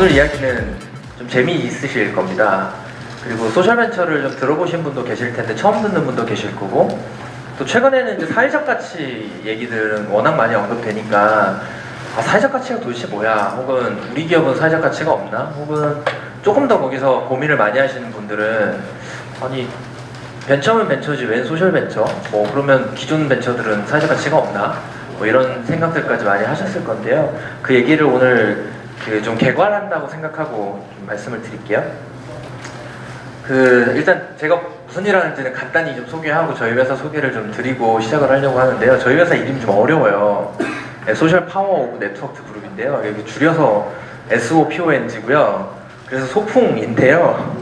오늘 이야기는 좀 재미있으실 겁니다. 그리고 소셜벤처를 좀 들어보신 분도 계실 텐데 처음 듣는 분도 계실 거고, 또 최근에는 이제 사회적 가치 얘기들은 워낙 많이 언급되니까 사회적 가치가 도대체 뭐야? 혹은 우리 기업은 사회적 가치가 없나? 혹은 조금 더 거기서 고민을 많이 하시는 분들은 아니 벤처면 벤처지 웬 소셜벤처? 뭐 그러면 기존 벤처들은 사회적 가치가 없나? 뭐 이런 생각들까지 많이 하셨을 건데요. 그 얘기를 오늘 좀 개괄한다고 생각하고 좀 말씀을 드릴게요. 일단 제가 무슨 일 하는지는 간단히 좀 소개하고 저희 회사 소개를 좀 드리고 시작을 하려고 하는데요. 저희 회사 이름이 좀 어려워요. 소셜 파워 오브 네트워크 그룹인데요. 여기 줄여서 SOPONG고요. 그래서 소풍인데요.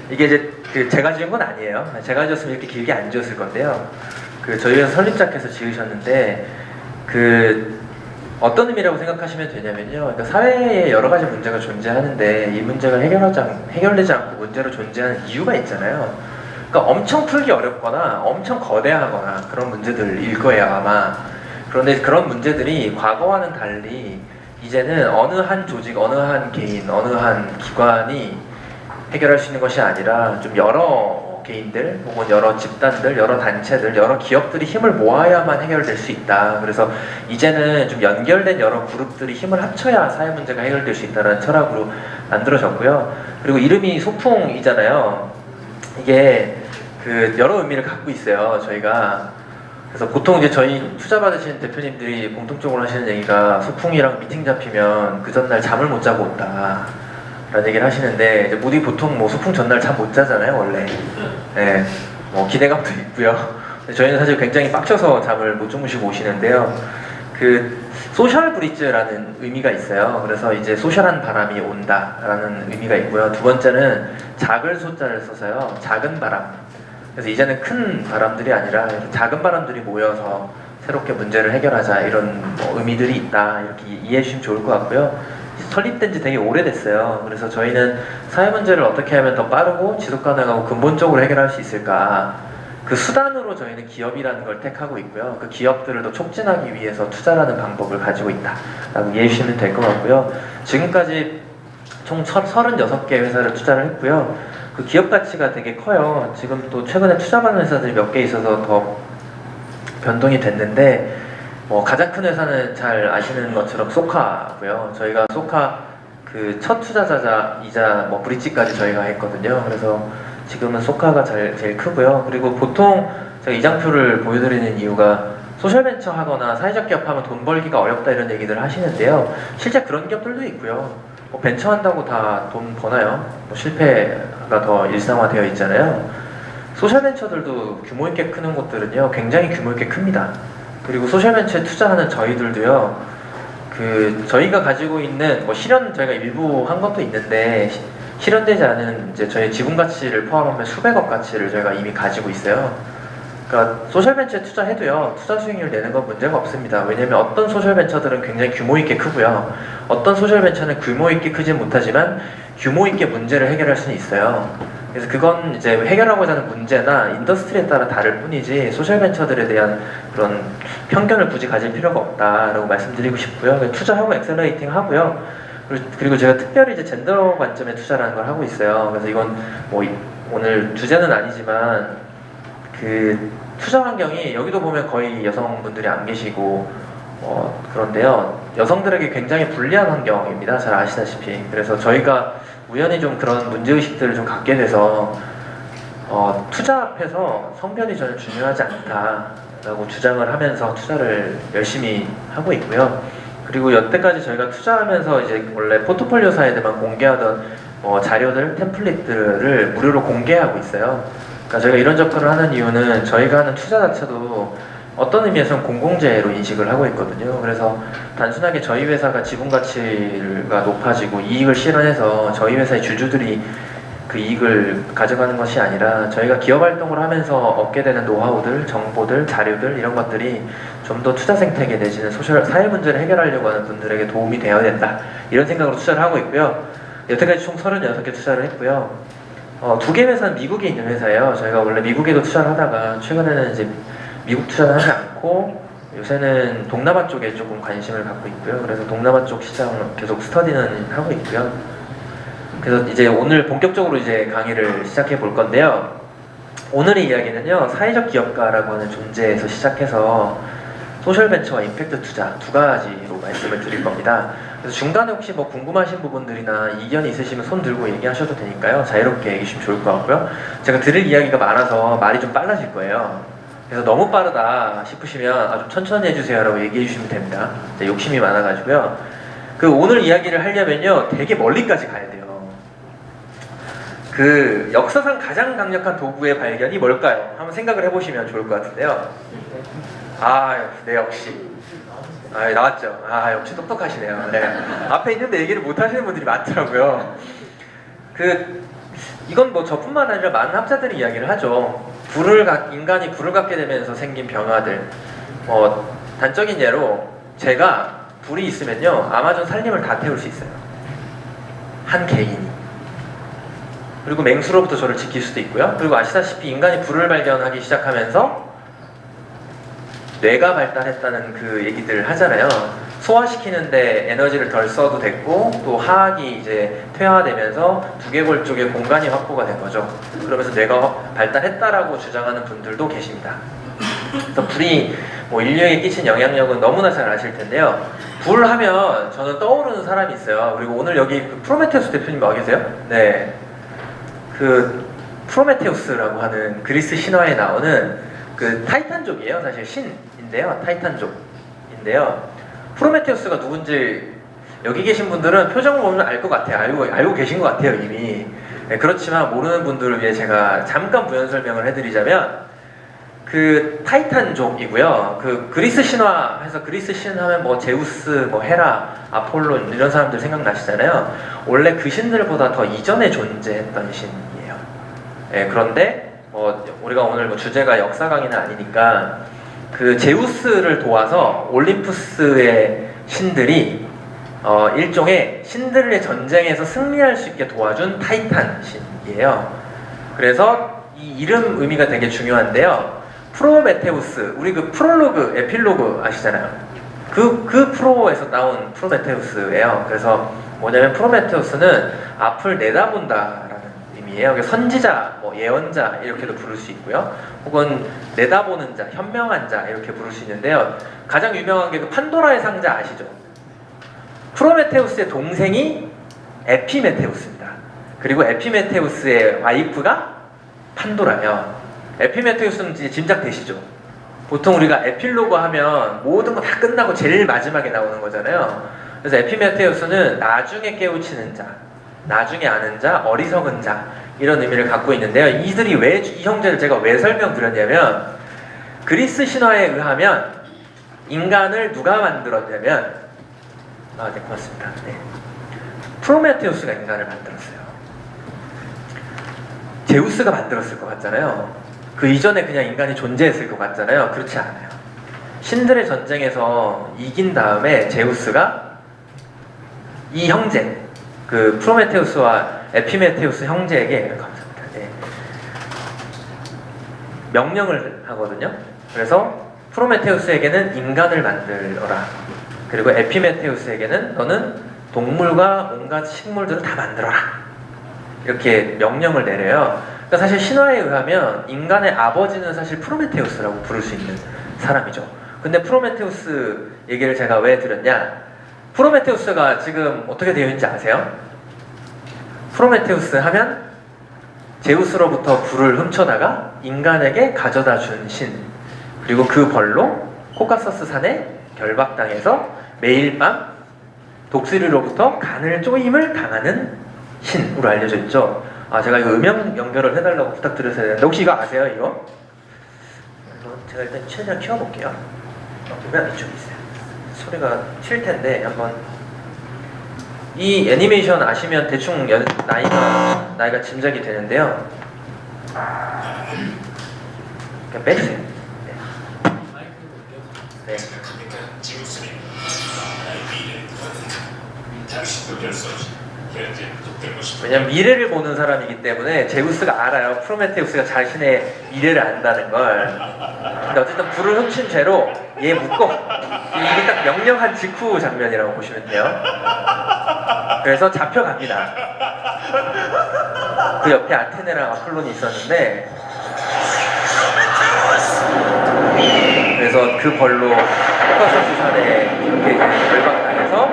이게 이제 제가 지은 건 아니에요. 제가 지었으면 이렇게 길게 안 지었을 건데요. 저희 회사 설립자께서 지으셨는데 어떤 의미라고 생각하시면 되냐면요. 그러니까 사회에 여러 가지 문제가 존재하는데 이 문제가 해결되지 않고 문제로 존재하는 이유가 있잖아요. 그러니까 엄청 풀기 어렵거나 엄청 거대하거나 그런 문제들일 거예요, 아마. 그런데 그런 문제들이 과거와는 달리 이제는 어느 한 조직, 어느 한 개인, 어느 한 기관이 해결할 수 있는 것이 아니라 좀 여러 개인들 혹은 여러 집단들, 여러 단체들, 여러 기업들이 힘을 모아야만 해결될 수 있다. 그래서 이제는 좀 연결된 여러 그룹들이 힘을 합쳐야 사회 문제가 해결될 수 있다는 철학으로 만들어졌고요. 그리고 이름이 소풍이잖아요. 이게 여러 의미를 갖고 있어요, 저희가. 그래서 보통 이제 저희 투자 받으시는 대표님들이 공통적으로 하시는 얘기가 소풍이랑 미팅 잡히면 그 전날 잠을 못 자고 온다 라는 얘기를 하시는데, 이제 모두 보통 뭐 소풍 전날 잠 못 자잖아요, 원래. 네, 뭐 기대감도 있고요. 저희는 사실 굉장히 빡쳐서 잠을 못 주무시고 오시는데요. 소셜 브릿지라는 의미가 있어요. 그래서 이제 소셜한 바람이 온다라는 의미가 있고요. 두 번째는 작을 소자를 써서요, 작은 바람. 그래서 이제는 큰 바람들이 아니라 작은 바람들이 모여서 새롭게 문제를 해결하자, 이런 의미들이 있다, 이렇게 이해해 주시면 좋을 것 같고요. 설립된 지 되게 오래됐어요. 그래서 저희는 사회 문제를 어떻게 하면 더 빠르고 지속 가능하고 근본적으로 해결할 수 있을까, 그 수단으로 저희는 기업이라는 걸 택하고 있고요. 그 기업들을 더 촉진하기 위해서 투자라는 방법을 가지고 있다 라고 이해해 주시면 될 것 같고요. 지금까지 총 36개 회사를 투자를 했고요. 그 기업 가치가 되게 커요. 지금 또 최근에 투자받는 회사들이 몇 개 있어서 더 변동이 됐는데, 가장 큰 회사는 잘 아시는 것처럼 소카고요. 저희가 소카 첫 투자자이자 브릿지까지 저희가 했거든요. 그래서 지금은 소카가 제일 크고요. 그리고 보통 제가 이 장표를 보여드리는 이유가 소셜벤처 하거나 사회적 기업 하면 돈 벌기가 어렵다 이런 얘기들 하시는데요. 실제 그런 기업들도 있고요. 벤처 한다고 다 돈 버나요? 실패가 더 일상화되어 있잖아요. 소셜벤처들도 규모 있게 크는 곳들은요, 굉장히 규모 있게 큽니다. 그리고 소셜벤처에 투자하는 저희들도요, 저희가 가지고 있는 실현 저희가 일부 한 것도 있는데 실현되지 않은 이제 저희 지분 가치를 포함하면 수백억 가치를 저희가 이미 가지고 있어요. 그러니까 소셜벤처에 투자해도요, 투자 수익률 내는 건 문제가 없습니다. 왜냐면 어떤 소셜벤처들은 굉장히 규모 있게 크고요, 어떤 소셜벤처는 규모 있게 크진 못하지만 규모 있게 문제를 해결할 수는 있어요. 그래서 그건 이제 해결하고자 하는 문제나 인더스트리에 따라 다를 뿐이지 소셜벤처들에 대한 그런 편견을 굳이 가질 필요가 없다라고 말씀드리고 싶고요. 투자하고 엑셀러레이팅 하고요. 그리고 제가 특별히 이제 젠더 관점의 투자라는 걸 하고 있어요. 그래서 이건 오늘 주제는 아니지만 투자 환경이 여기도 보면 거의 여성분들이 안 계시고 그런데요, 여성들에게 굉장히 불리한 환경입니다. 잘 아시다시피. 그래서 저희가 우연히 좀 그런 문제의식들을 좀 갖게 돼서 투자 앞에서 성별이 전혀 중요하지 않다라고 주장을 하면서 투자를 열심히 하고 있고요. 그리고 여태까지 저희가 투자하면서 이제 원래 포트폴리오사에만 공개하던 자료들, 템플릿들을 무료로 공개하고 있어요. 그러니까 저희가 이런 접근을 하는 이유는 저희가 하는 투자 자체도 어떤 의미에서는 공공재로 인식을 하고 있거든요. 그래서 단순하게 저희 회사가 지분 가치가 높아지고 이익을 실현해서 저희 회사의 주주들이 그 이익을 가져가는 것이 아니라 저희가 기업 활동을 하면서 얻게 되는 노하우들, 정보들, 자료들 이런 것들이 좀 더 투자 생태계 내지는 사회 문제를 해결하려고 하는 분들에게 도움이 되어야 된다, 이런 생각으로 투자를 하고 있고요. 여태까지 총 36개 투자를 했고요. 2개 회사는 미국에 있는 회사예요. 저희가 원래 미국에도 투자를 하다가 최근에는 이제 미국 투자를 하지 않고 요새는 동남아 쪽에 조금 관심을 갖고 있고요. 그래서 동남아 쪽 시장을 계속 스터디는 하고 있고요. 그래서 이제 오늘 본격적으로 이제 강의를 시작해 볼 건데요. 오늘의 이야기는요, 사회적 기업가라고 하는 존재에서 시작해서 소셜벤처와 임팩트 투자 두 가지로 말씀을 드릴 겁니다. 그래서 중간에 혹시 뭐 궁금하신 부분들이나 이견이 있으시면 손 들고 얘기하셔도 되니까요. 자유롭게 얘기해 주시면 좋을 것 같고요. 제가 드릴 이야기가 많아서 말이 좀 빨라질 거예요. 그래서 너무 빠르다 싶으시면 좀 천천히 해주세요 라고 얘기해 주시면 됩니다. 욕심이 많아가지고요. 그 오늘 이야기를 하려면요, 되게 멀리까지 가야 돼요. 그 역사상 가장 강력한 도구의 발견이 뭘까요? 한번 생각을 해보시면 좋을 것 같은데요. 네, 역시. 나왔죠. 역시 똑똑하시네요. 네. 앞에 있는데 얘기를 못 하시는 분들이 많더라고요. 이건 뭐 저뿐만 아니라 많은 학자들이 이야기를 하죠. 인간이 불을 갖게 되면서 생긴 변화들. 단적인 예로 제가 불이 있으면요, 아마존 산림을 다 태울 수 있어요. 한 개인이. 그리고 맹수로부터 저를 지킬 수도 있고요. 그리고 아시다시피 인간이 불을 발견하기 시작하면서 뇌가 발달했다는 그 얘기들 하잖아요. 소화시키는데 에너지를 덜 써도 됐고, 또 하악이 이제 퇴화되면서 두개골 쪽에 공간이 확보가 된 거죠. 그러면서 뇌가 발달했다라고 주장하는 분들도 계십니다. 그래서 불이 뭐 인류에게 끼친 영향력은 너무나 잘 아실 텐데요. 불 하면 저는 떠오르는 사람이 있어요. 그리고 오늘 여기 프로메테우스 대표님 와 계세요? 네. 프로메테우스라고 하는 그리스 신화에 나오는 타이탄족이에요. 사실 신인데요. 타이탄족인데요. 프로메테우스가 누군지 여기 계신 분들은 표정을 보면 알 것 같아요. 알고 계신 것 같아요, 이미. 네, 그렇지만 모르는 분들을 위해 제가 잠깐 부연 설명을 해드리자면, 타이탄족이고요. 그리스 신화에서 그리스 신 하면 뭐 제우스, 뭐 헤라, 아폴론 이런 사람들 생각나시잖아요. 원래 그 신들보다 더 이전에 존재했던 신이에요. 네, 그런데 우리가 오늘 주제가 역사 강의는 아니니까 제우스를 도와서 올림푸스의 신들이 일종의 신들의 전쟁에서 승리할 수 있게 도와준 타이탄 신이에요. 그래서 이 이름 의미가 되게 중요한데요. 프로메테우스, 우리 프롤로그, 에필로그 아시잖아요. 그 프로에서 나온 프로메테우스예요. 그래서 뭐냐면 프로메테우스는 앞을 내다본다라는 의미예요. 선지자, 뭐 예언자 이렇게도 부를 수 있고요. 혹은 내다보는 자, 현명한 자 이렇게 부를 수 있는데요. 가장 유명한 게 판도라의 상자 아시죠? 프로메테우스의 동생이 에피메테우스입니다. 그리고 에피메테우스의 와이프가 판도라예요. 에피메테우스는 짐작되시죠? 보통 우리가 에필로그 하면 모든 거 다 끝나고 제일 마지막에 나오는 거잖아요. 그래서 에피메테우스는 나중에 깨우치는 자, 나중에 아는 자, 어리석은 자 이런 의미를 갖고 있는데요. 이들이 이 형제를 제가 왜 설명드렸냐면, 그리스 신화에 의하면 인간을 누가 만들었냐면, 네, 고맙습니다. 네. 프로메테우스가 인간을 만들었어요. 제우스가 만들었을 것 같잖아요. 그 이전에 그냥 인간이 존재했을 것 같잖아요. 그렇지 않아요. 신들의 전쟁에서 이긴 다음에 제우스가 이 형제, 프로메테우스와 에피메테우스 형제에게, 감사합니다. 네, 명령을 하거든요. 그래서 프로메테우스에게는 인간을 만들어라. 그리고 에피메테우스에게는 너는 동물과 온갖 식물들을 다 만들어라. 이렇게 명령을 내려요. 그러니까 사실 신화에 의하면 인간의 아버지는 사실 프로메테우스라고 부를 수 있는 사람이죠. 근데 프로메테우스 얘기를 제가 왜 드렸냐? 프로메테우스가 지금 어떻게 되어 있는지 아세요? 프로메테우스 하면 제우스로부터 불을 훔쳐다가 인간에게 가져다 준 신, 그리고 그 벌로 코카서스 산에 결박당해서 매일 밤 독수리로부터 간을 쪼임을 당하는 신으로 알려져 있죠. 제가 이거 음영 연결을 해달라고 부탁드려야 되는데, 혹시 이거 아세요, 이거? 제가 일단 최대한 키워볼게요. 보면 이쪽에 있어요. 소리가 튈 텐데, 한번. 이 애니메이션 아시면 대충 나이가 짐작이 되는데요. 그냥 빼주세요. 네. 왜냐면 미래를 보는 사람이기 때문에 제우스가 알아요. 프로메테우스가 자신의 미래를 안다는 걸. 근데 어쨌든 불을 훔친 죄로 얘 묶어. 이게 딱 명령한 직후 장면이라고 보시면 돼요. 그래서 잡혀갑니다. 그 옆에 아테네랑 아폴론이 있었는데, 그래서 그 벌로 코카소스 산에 이렇게 결박당해서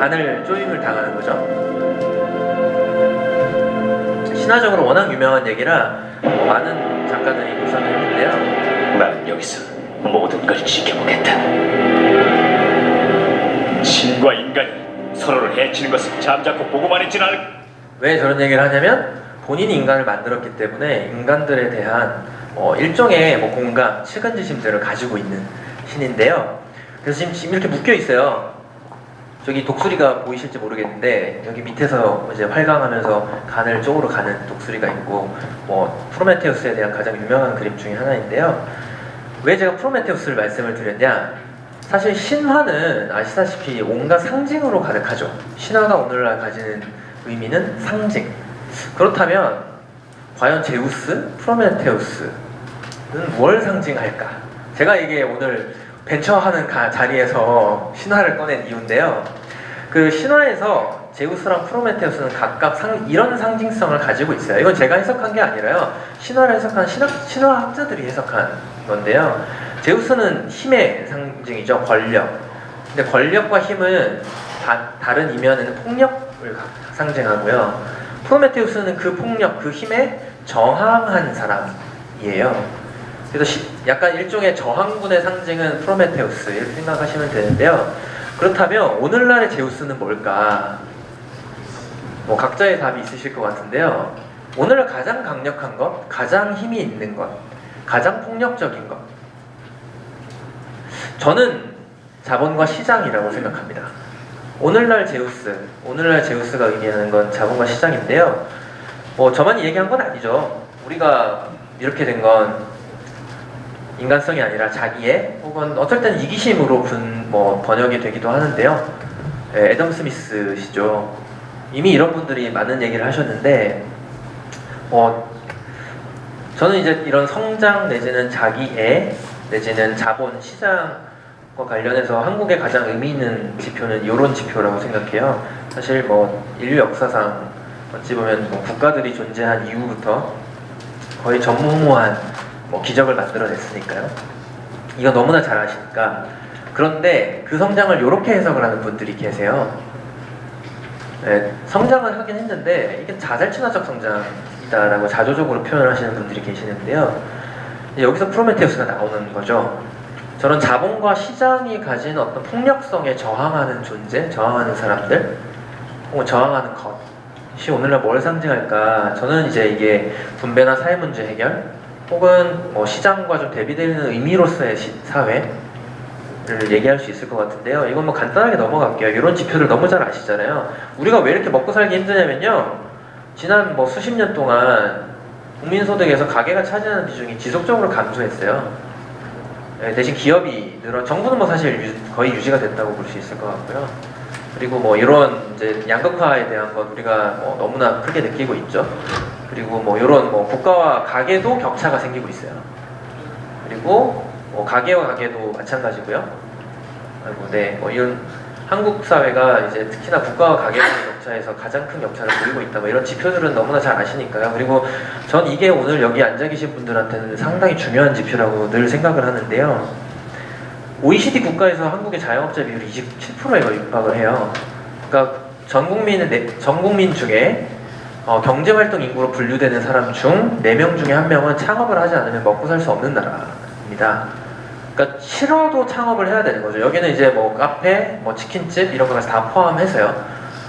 간을 쪼임을 당하는 거죠. 신화적으로 워낙 유명한 얘기라 많은 작가들이 묘사를 했는데요. 난 여기서 모든 걸 지켜보겠다. 신과 인간이 서로를 해치는 것을 잠자코 보고만 있진 않을. 왜 저런 얘기를 하냐면 본인이 인간을 만들었기 때문에 인간들에 대한 일종의 공감, 측은지심들을 가지고 있는 신인데요. 그래서 지금 이렇게 묶여 있어요. 저기 독수리가 보이실지 모르겠는데 여기 밑에서 이제 활강하면서 간을 쪽으로 가는 독수리가 있고, 프로메테우스에 대한 가장 유명한 그림 중에 하나인데요. 왜 제가 프로메테우스를 말씀을 드렸냐? 사실 신화는 아시다시피 온갖 상징으로 가득하죠. 신화가 오늘날 가지는 의미는 상징. 그렇다면 과연 제우스, 프로메테우스는 뭘 상징할까? 제가 이게 오늘 벤처하는 자리에서 신화를 꺼낸 이유인데요. 그 신화에서 제우스랑 프로메테우스는 각각 이런 상징성을 가지고 있어요. 이건 제가 해석한 게 아니라요. 신화를 해석한 신화학자들이 해석한 건데요. 제우스는 힘의 상징이죠. 권력. 근데 권력과 힘은 다른 이면에는 폭력을 상징하고요. 프로메테우스는 그 폭력, 그 힘에 저항한 사람이에요. 그래서 약간 일종의 저항군의 상징은 프로메테우스 이렇게 생각하시면 되는데요. 그렇다면 오늘날의 제우스는 뭘까? 각자의 답이 있으실 것 같은데요. 오늘날 가장 강력한 것, 가장 힘이 있는 것, 가장 폭력적인 것, 저는 자본과 시장이라고 생각합니다. 오늘날 제우스가 의미하는 건 자본과 시장인데요. 저만이 얘기한 건 아니죠. 우리가 이렇게 된 건 인간성이 아니라 자기의 혹은 어떨 때는 이기심으로 번역이 되기도 하는데요. 애덤 스미스시죠. 이미 이런 분들이 많은 얘기를 하셨는데, 저는 이제 이런 성장 내지는 자기애 내지는 자본 시장과 관련해서 한국에 가장 의미 있는 지표는 이런 지표라고 생각해요. 사실 인류 역사상 어찌 보면 국가들이 존재한 이후부터 거의 전무후무한 기적을 만들어냈으니까요. 이거 너무나 잘 아시니까. 그런데 그 성장을 이렇게 해석을 하는 분들이 계세요. 성장을 하긴 했는데 이게 자살친화적 성장이다라고 자조적으로 표현을 하시는 분들이 계시는데요. 여기서 프로메테우스가 나오는 거죠. 저런 자본과 시장이 가진 어떤 폭력성에 저항하는 존재, 저항하는 사람들, 혹은 저항하는 것이 오늘날 뭘 상징할까? 저는 이제 이게 분배나 사회 문제 해결, 혹은 시장과 좀 대비되는 의미로서의 사회를 얘기할 수 있을 것 같은데요. 이건 간단하게 넘어갈게요. 이런 지표들 너무 잘 아시잖아요. 우리가 왜 이렇게 먹고 살기 힘드냐면요. 지난 수십 년 동안 국민소득에서 가계가 차지하는 비중이 지속적으로 감소했어요. 대신 기업이 정부는 사실 거의 유지가 됐다고 볼 수 있을 것 같고요. 그리고 이런 이제 양극화에 대한 것 우리가 너무나 크게 느끼고 있죠. 그리고 이런 국가와 가계도 격차가 생기고 있어요. 그리고 가계와 가계도 마찬가지고요. 이런 한국 사회가 이제 특히나 국가와 가계 간의 격차에서 가장 큰 격차를 보이고 있다. 이런 지표들은 너무나 잘 아시니까요. 그리고 전 이게 오늘 여기 앉아 계신 분들한테는 상당히 중요한 지표라고 늘 생각을 하는데요. OECD 국가에서 한국의 자영업자 비율이 27%에 육박을 해요. 그러니까 전 국민 중에 경제활동 인구로 분류되는 사람 중 4명 중에 1명은 창업을 하지 않으면 먹고 살 수 없는 나라입니다. 그러니까 싫어도 창업을 해야 되는 거죠. 여기는 이제 카페, 치킨집 이런 것까지 다 포함해서요.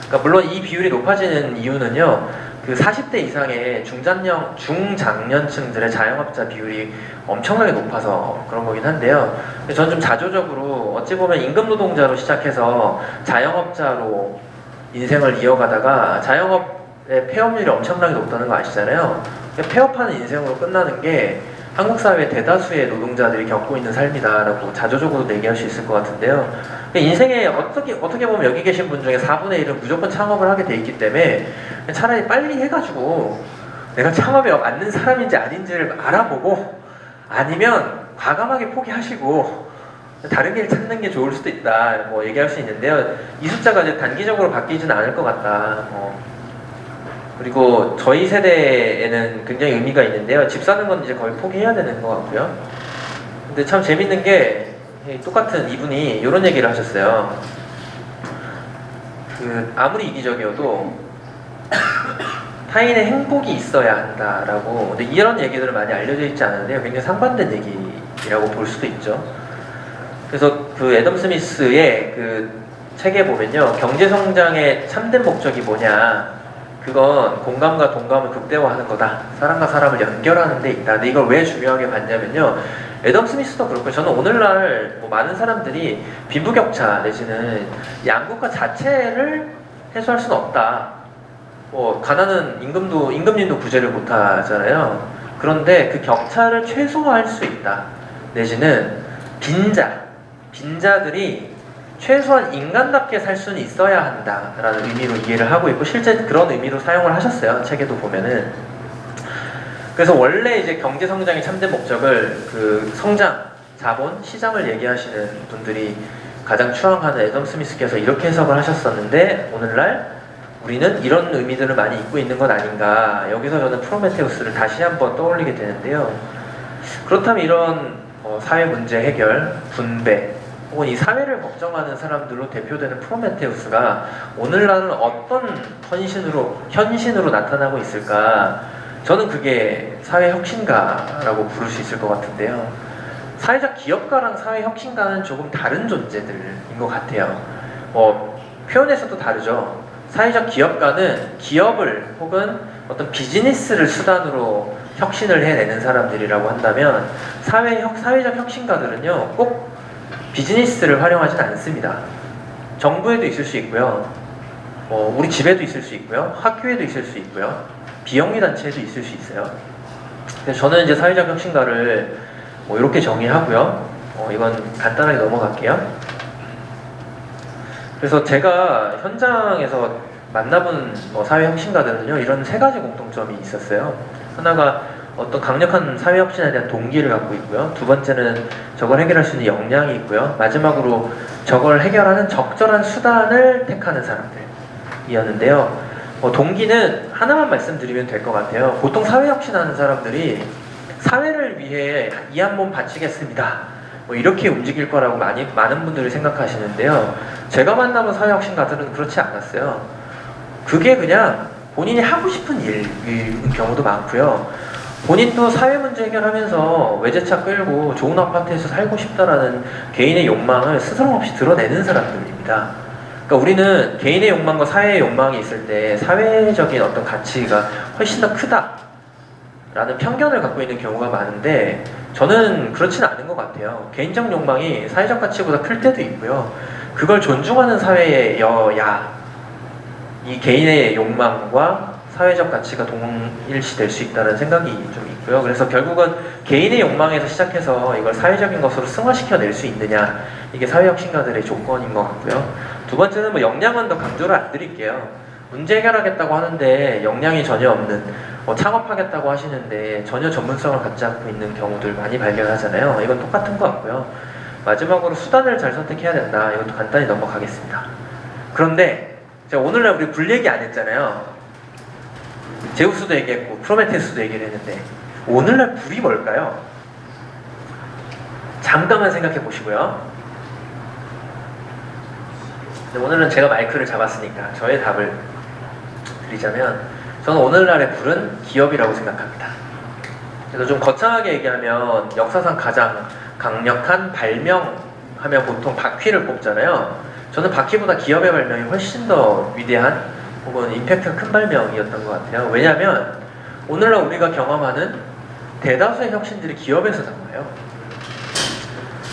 그러니까 물론 이 비율이 높아지는 이유는요. 그 40대 이상의 중장년층들의 자영업자 비율이 엄청나게 높아서 그런 거긴 한데요. 저는 좀 자조적으로 어찌 보면 임금 노동자로 시작해서 자영업자로 인생을 이어가다가 자영업의 폐업률이 엄청나게 높다는 거 아시잖아요. 폐업하는 인생으로 끝나는 게 한국 사회 대다수의 노동자들이 겪고 있는 삶이다라고 자조적으로 얘기할 수 있을 것 같은데요. 인생에 어떻게 보면 여기 계신 분 중에 4분의 1은 무조건 창업을 하게 돼 있기 때문에 차라리 빨리 해가지고 내가 창업에 맞는 사람인지 아닌지를 알아보고 아니면 과감하게 포기하시고 다른 길 찾는 게 좋을 수도 있다 뭐 얘기할 수 있는데요. 이 숫자가 이제 단기적으로 바뀌지는 않을 것 같다. 그리고 저희 세대에는 굉장히 의미가 있는데요. 집 사는 건 이제 거의 포기해야 되는 것 같고요. 근데 참 재밌는 게 똑같은 이분이 이런 얘기를 하셨어요. 아무리 이기적이어도 타인의 행복이 있어야 한다라고. 근데 이런 얘기들은 많이 알려져 있지 않은데요. 굉장히 상반된 얘기라고 볼 수도 있죠. 그래서 애덤 스미스의 책에 보면요, 경제 성장의 참된 목적이 뭐냐? 그건 공감과 동감을 극대화하는 거다. 사람과 사람을 연결하는 데 있다. 근데 이걸 왜 중요하게 봤냐면요, 애덤 스미스도 그렇고 저는 오늘날 많은 사람들이 빈부격차 내지는 양극화 자체를 해소할 수는 없다. 가난은 임금님도 구제를 못하잖아요. 그런데 그 격차를 최소화할 수 있다. 내지는 빈자들이 최소한 인간답게 살 수는 있어야 한다라는 의미로 이해를 하고 있고 실제 그런 의미로 사용을 하셨어요. 책에도 보면은. 그래서 원래 이제 경제 성장의 참된 목적을 성장, 자본, 시장을 얘기하시는 분들이 가장 추앙하는 애덤 스미스께서 이렇게 해석을 하셨었는데 오늘날 우리는 이런 의미들을 많이 잊고 있는 것 아닌가. 여기서 저는 프로메테우스를 다시 한번 떠올리게 되는데요. 그렇다면 이런 사회 문제 해결, 분배, 혹은 이 사회를 걱정하는 사람들로 대표되는 프로메테우스가 오늘날은 어떤 현신으로 나타나고 있을까? 저는 그게 사회혁신가라고 부를 수 있을 것 같은데요. 사회적 기업가랑 사회혁신가는 조금 다른 존재들인 것 같아요. 표현에서도 다르죠. 사회적 기업가는 기업을 혹은 어떤 비즈니스를 수단으로 혁신을 해내는 사람들이라고 한다면 사회적 혁신가들은요, 꼭 비즈니스를 활용하진 않습니다. 정부에도 있을 수 있고요, 우리 집에도 있을 수 있고요, 학교에도 있을 수 있고요, 비영리 단체에도 있을 수 있어요. 그래서 저는 이제 사회적 혁신가를 이렇게 정의하고요. 이건 간단하게 넘어갈게요. 그래서 제가 현장에서 만나본 사회 혁신가들은요, 이런 세 가지 공통점이 있었어요. 하나가 어떤 강력한 사회 혁신에 대한 동기를 갖고 있고요. 두 번째는 저걸 해결할 수 있는 역량이 있고요. 마지막으로 저걸 해결하는 적절한 수단을 택하는 사람들이었는데요. 동기는 하나만 말씀드리면 될 것 같아요. 보통 사회 혁신하는 사람들이 사회를 위해 이 한 몸 바치겠습니다, 이렇게 움직일 거라고 많은 분들이 생각하시는데요. 제가 만나본 사회 혁신가들은 그렇지 않았어요. 그게 그냥 본인이 하고 싶은 일인 경우도 많고요. 본인도 사회 문제 해결하면서 외제차 끌고 좋은 아파트에서 살고 싶다라는 개인의 욕망을 스스럼없이 드러내는 사람들입니다. 그러니까 우리는 개인의 욕망과 사회의 욕망이 있을 때 사회적인 어떤 가치가 훨씬 더 크다라는 편견을 갖고 있는 경우가 많은데 저는 그렇지는 않은 것 같아요. 개인적 욕망이 사회적 가치보다 클 때도 있고요. 그걸 존중하는 사회여야 이 개인의 욕망과 사회적 가치가 동일시될 수 있다는 생각이 좀 있고요. 그래서 결국은 개인의 욕망에서 시작해서 이걸 사회적인 것으로 승화시켜낼 수 있느냐, 이게 사회혁신가들의 조건인 것 같고요. 두 번째는 역량은 더 강조를 안 드릴게요. 문제 해결하겠다고 하는데 역량이 전혀 없는, 창업하겠다고 하시는데 전혀 전문성을 갖지 않고 있는 경우들 많이 발견하잖아요. 이건 똑같은 것 같고요. 마지막으로 수단을 잘 선택해야 된다. 이것도 간단히 넘어가겠습니다. 그런데 제가 오늘날 우리 불 얘기 안 했잖아요. 제우스도 얘기했고 프로메테우스도 얘기를 했는데 오늘날 불이 뭘까요? 잠깐만 생각해 보시고요. 오늘은 제가 마이크를 잡았으니까 저의 답을 드리자면 저는 오늘날의 불은 기업이라고 생각합니다. 그래서 좀 거창하게 얘기하면 역사상 가장 강력한 발명하면 보통 바퀴를 뽑잖아요. 저는 바퀴보다 기업의 발명이 훨씬 더 위대한 혹은 임팩트가 큰 발명이었던 것 같아요. 왜냐하면 오늘날 우리가 경험하는 대다수의 혁신들이 기업에서 나와요.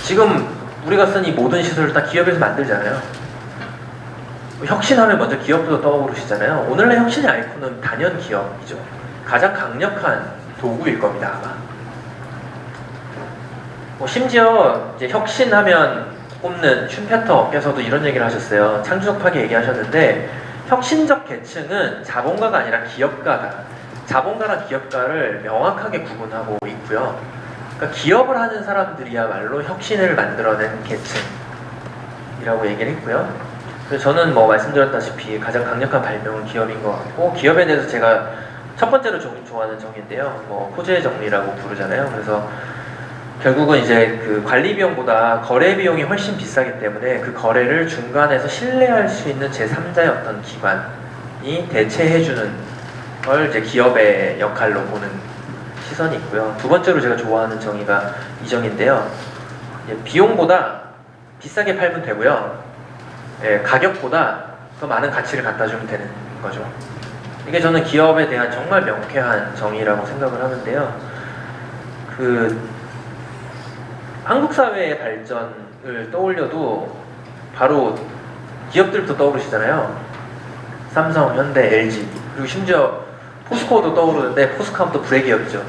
지금 우리가 쓴 이 모든 시설을 다 기업에서 만들잖아요. 혁신하면 먼저 기업부터 떠오르시잖아요. 오늘날 혁신의 아이콘은 단연 기업이죠. 가장 강력한 도구일 겁니다, 아마. 심지어 이제 혁신하면 꼽는 슈페터께서도 이런 얘기를 하셨어요. 창조적 파괴 얘기하셨는데 혁신적 계층은 자본가가 아니라 기업가다. 자본가랑 기업가를 명확하게 구분하고 있고요. 그러니까 기업을 하는 사람들이야말로 혁신을 만들어낸 계층이라고 얘기를 했고요. 그래서 저는 뭐 말씀드렸다시피 가장 강력한 발명은 기업인 것 같고, 기업에 대해서 제가 첫 번째로 좋아하는 정의인데요. 뭐 호재의 정리라고 부르잖아요. 그래서 결국은 이제 그 관리 비용보다 거래 비용이 훨씬 비싸기 때문에 그 거래를 중간에서 신뢰할 수 있는 제3자의 어떤 기관이 대체해주는 걸 이제 기업의 역할로 보는 시선이 있고요. 두 번째로 제가 좋아하는 정의가 이 정의인데요. 비용보다 비싸게 팔면 되고요. 가격보다 더 많은 가치를 갖다 주면 되는 거죠. 이게 저는 기업에 대한 정말 명쾌한 정의라고 생각을 하는데요. 한국 사회의 발전을 떠올려도 바로 기업들부터 떠오르시잖아요. 삼성, 현대, LG, 그리고 심지어 포스코도 떠오르는데 포스코하면 또 불의 기업이죠.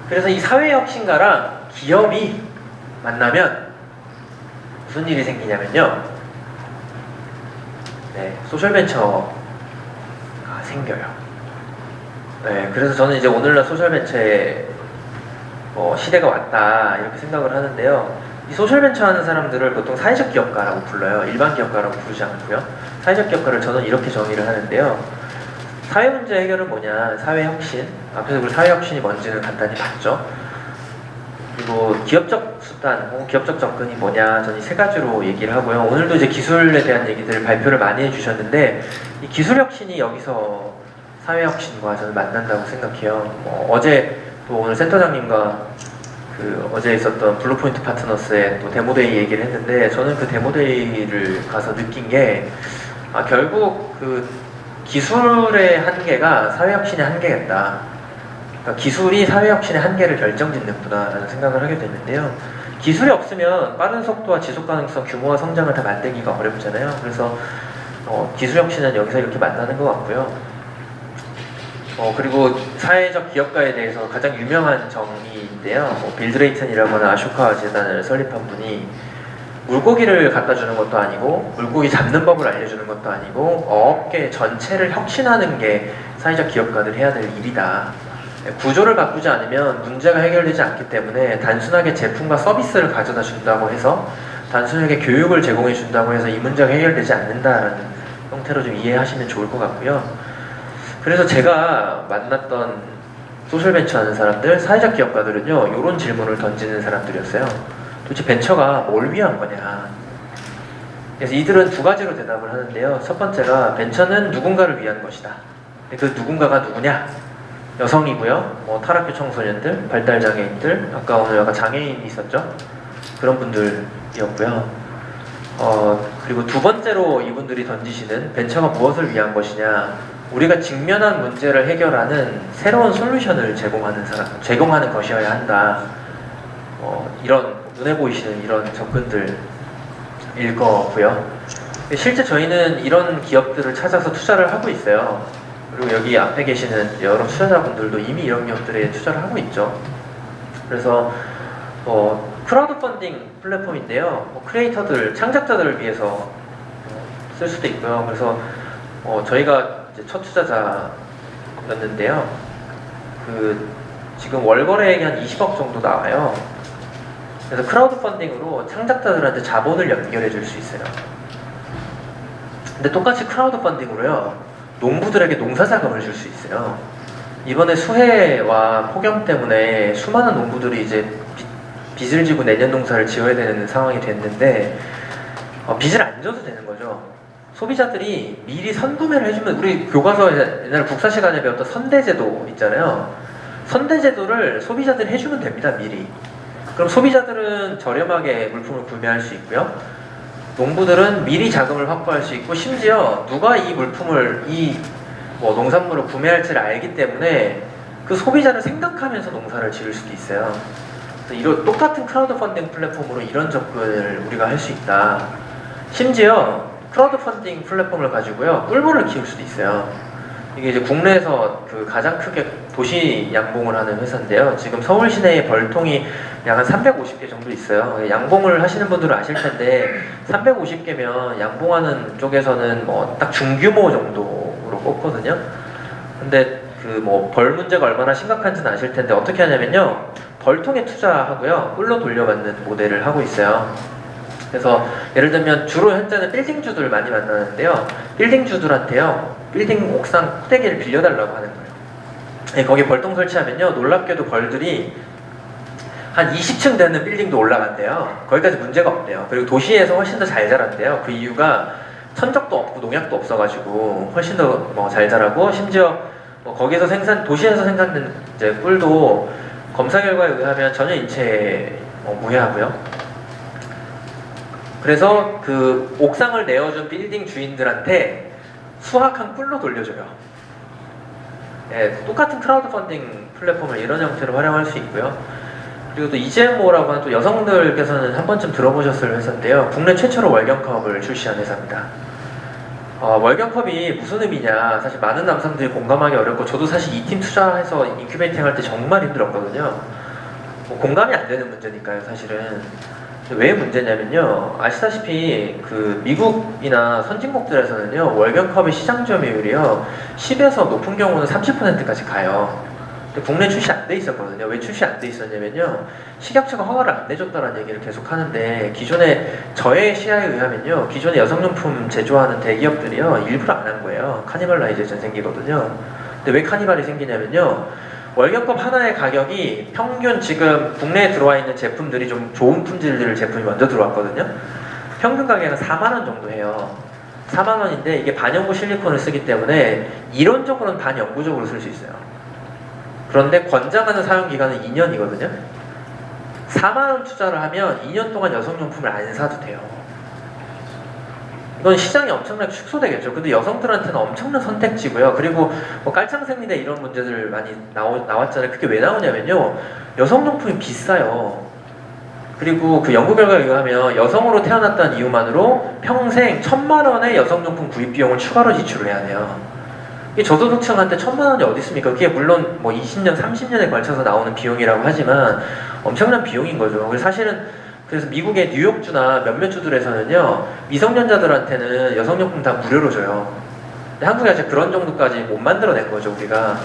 그래서 이 사회혁신가랑 기업이 만나면 무슨 일이 생기냐면요. 소셜벤처가 생겨요. 그래서 저는 이제 오늘날 소셜벤처의 시대가 왔다 이렇게 생각을 하는데요. 이 소셜벤처 하는 사람들을 보통 사회적 기업가라고 불러요. 일반 기업가라고 부르지 않고요. 사회적 기업가를 저는 이렇게 정의를 하는데요. 사회 문제 해결은 뭐냐? 사회혁신. 앞에서 우리 사회혁신이 뭔지는 간단히 봤죠. 그리고 기업적 수단 혹은 기업적 접근이 뭐냐? 저는 이 세 가지로 얘기를 하고요. 오늘도 이제 기술에 대한 얘기들을 발표를 많이 해주셨는데 이 기술혁신이 여기서 사회혁신과 저는 만난다고 생각해요. 어제 또 오늘 센터장님과 어제 있었던 블루포인트 파트너스의 또 데모데이 얘기를 했는데, 저는 그 데모데이를 가서 느낀 게 결국 그 기술의 한계가 사회혁신의 한계겠다. 그러니까 기술이 사회혁신의 한계를 결정짓는구나라는 생각을 하게 됐는데요. 기술이 없으면 빠른 속도와 지속가능성, 규모와 성장을 다 만들기가 어렵잖아요. 그래서 기술혁신은 여기서 이렇게 만나는 것 같고요. 그리고 사회적 기업가에 대해서 가장 유명한 정의인데요. 빌 드레이튼이라거나 아쇼카 재단을 설립한 분이 물고기를 갖다 주는 것도 아니고 물고기 잡는 법을 알려주는 것도 아니고 어업계 전체를 혁신하는 게 사회적 기업가들이 해야 될 일이다. 구조를 바꾸지 않으면 문제가 해결되지 않기 때문에 단순하게 제품과 서비스를 가져다 준다고 해서, 단순하게 교육을 제공해 준다고 해서 이 문제가 해결되지 않는다라는 형태로 좀 이해하시면 좋을 것 같고요. 그래서 제가 만났던 소셜벤처 하는 사람들, 사회적 기업가들은요, 이런 질문을 던지는 사람들이었어요. 도대체 벤처가 뭘 위한 거냐? 그래서 이들은 두 가지로 대답을 하는데요. 첫 번째가 벤처는 누군가를 위한 것이다. 그 누군가가 누구냐? 여성이고요, 타락교 청소년들, 발달장애인들, 아까 오늘 약간 장애인이 있었죠? 그런 분들이었고요. 그리고 두 번째로 이분들이 던지시는 벤처가 무엇을 위한 것이냐? 우리가 직면한 문제를 해결하는 새로운 솔루션을 제공하는 것이어야 한다. 이런 눈에 보이시는 이런 접근들일 거고요. 실제 저희는 이런 기업들을 찾아서 투자를 하고 있어요. 그리고 여기 앞에 계시는 여러 투자자분들도 이미 이런 기업들에 투자를 하고 있죠. 그래서 크라우드 펀딩 플랫폼인데요. 크리에이터들, 창작자들을 위해서 쓸 수도 있고요. 그래서 저희가 이제 첫 투자자였는데요. 지금 월거래액이 한 20억 정도 나와요. 그래서 크라우드 펀딩으로 창작자들한테 자본을 연결해 줄 수 있어요. 근데 똑같이 크라우드 펀딩으로요, 농부들에게 농사 자금을 줄 수 있어요. 이번에 수해와 폭염 때문에 수많은 농부들이 이제 빚을 지고 내년 농사를 지어야 되는 상황이 됐는데 빚을 안 져도 되는 거죠. 소비자들이 미리 선구매를 해주면, 우리 교과서에 옛날 국사 시간에 배웠던 선대제도 있잖아요. 선대제도를 소비자들이 해주면 됩니다, 미리. 그럼 소비자들은 저렴하게 물품을 구매할 수 있고요. 농부들은 미리 자금을 확보할 수 있고, 심지어 누가 이 물품을, 농산물을 구매할지를 알기 때문에 그 소비자를 생각하면서 농사를 지을 수도 있어요. 그래서 이런 똑같은 크라우드 펀딩 플랫폼으로 이런 접근을 우리가 할 수 있다. 심지어 크라우드 펀딩 플랫폼을 가지고요, 꿀벌을 키울 수도 있어요. 이게 이제 국내에서 가장 크게 도시 양봉을 하는 회사인데요. 지금 서울 시내에 벌통이 약 한 350개 정도 있어요. 양봉을 하시는 분들은 아실 텐데 350개면 양봉하는 쪽에서는 뭐 딱 중규모 정도로 꼽거든요. 근데 그 뭐 벌 문제가 얼마나 심각한지는 아실 텐데 어떻게 하냐면요. 벌통에 투자하고요. 꿀로 돌려받는 모델을 하고 있어요. 그래서 예를 들면 주로 현재는 빌딩주들 많이 만나는데요. 빌딩주들한테요. 빌딩 옥상 꼭대기를 빌려달라고 하는 거예요. 네, 거기 벌통 설치하면요. 놀랍게도 벌들이 한 20층 되는 빌딩도 올라간대요. 거기까지 문제가 없대요. 그리고 도시에서 훨씬 더 잘 자란대요. 그 이유가 천적도 없고 농약도 없어가지고 훨씬 더 뭐 잘 자라고 심지어 뭐 거기서 도시에서 생산된 이제 꿀도 검사 결과에 의하면 전혀 인체에 무해하고요. 그래서 그 옥상을 내어준 빌딩 주인들한테 수확한 꿀로 돌려줘요. 예, 똑같은 크라우드 펀딩 플랫폼을 이런 형태로 활용할 수 있고요. 그리고 또 이제모라고 하는 또 여성들께서는 한 번쯤 들어보셨을 회사인데요. 국내 최초로 월경컵을 출시한 회사입니다. 월경컵이 무슨 의미냐, 사실 많은 남성들이 공감하기 어렵고 저도 사실 이 팀 투자해서 인큐베이팅 할 때 정말 힘들었거든요. 뭐 공감이 안 되는 문제니까요, 사실은. 왜 문제냐면요, 아시다시피 그 미국이나 선진국들에서는요 월경컵의 시장 점유율이요 10에서 높은 경우는 30%까지 가요. 근데 국내 출시 안 돼 있었거든요. 왜 출시 안 돼 있었냐면요, 식약처가 허가를 안 내줬다는 얘기를 계속 하는데, 기존에 저의 시야에 의하면요 기존에 여성용품 제조하는 대기업들이요 일부러 안 한 거예요. 카니발라이제이션 생기거든요. 근데 왜 카니발이 생기냐면요, 월경컵 하나의 가격이 평균 지금 국내에 들어와 있는 제품들이 좀 좋은 품질들 제품이 먼저 들어왔거든요. 평균 가격은 4만원 정도 해요. 4만원인데 이게 반영구 실리콘을 쓰기 때문에 이론적으로는 반영구적으로 쓸 수 있어요. 그런데 권장하는 사용기간은 2년이거든요. 4만원 투자를 하면 2년 동안 여성용품을 안 사도 돼요. 이건 시장이 엄청나게 축소되겠죠. 근데 여성들한테는 엄청난 선택지고요. 그리고 뭐 깔창생리대 이런 문제들 많이 나왔잖아요. 그게 왜 나오냐면요, 여성용품이 비싸요. 그리고 그 연구 결과에 의하면 여성으로 태어났다는 이유만으로 평생 1,000만원의 여성용품 구입 비용을 추가로 지출을 해야 돼요. 이게 저소득층한테 1,000만원이 어디 있습니까? 그게 물론 뭐 20년, 30년에 걸쳐서 나오는 비용이라고 하지만 엄청난 비용인 거죠. 그래서 사실은 그래서 미국의 뉴욕주나 몇몇 주들에서는요 미성년자들한테는 여성용품 다 무료로 줘요. 근데 한국이 아직 그런 정도까지 못 만들어낸 거죠, 우리가.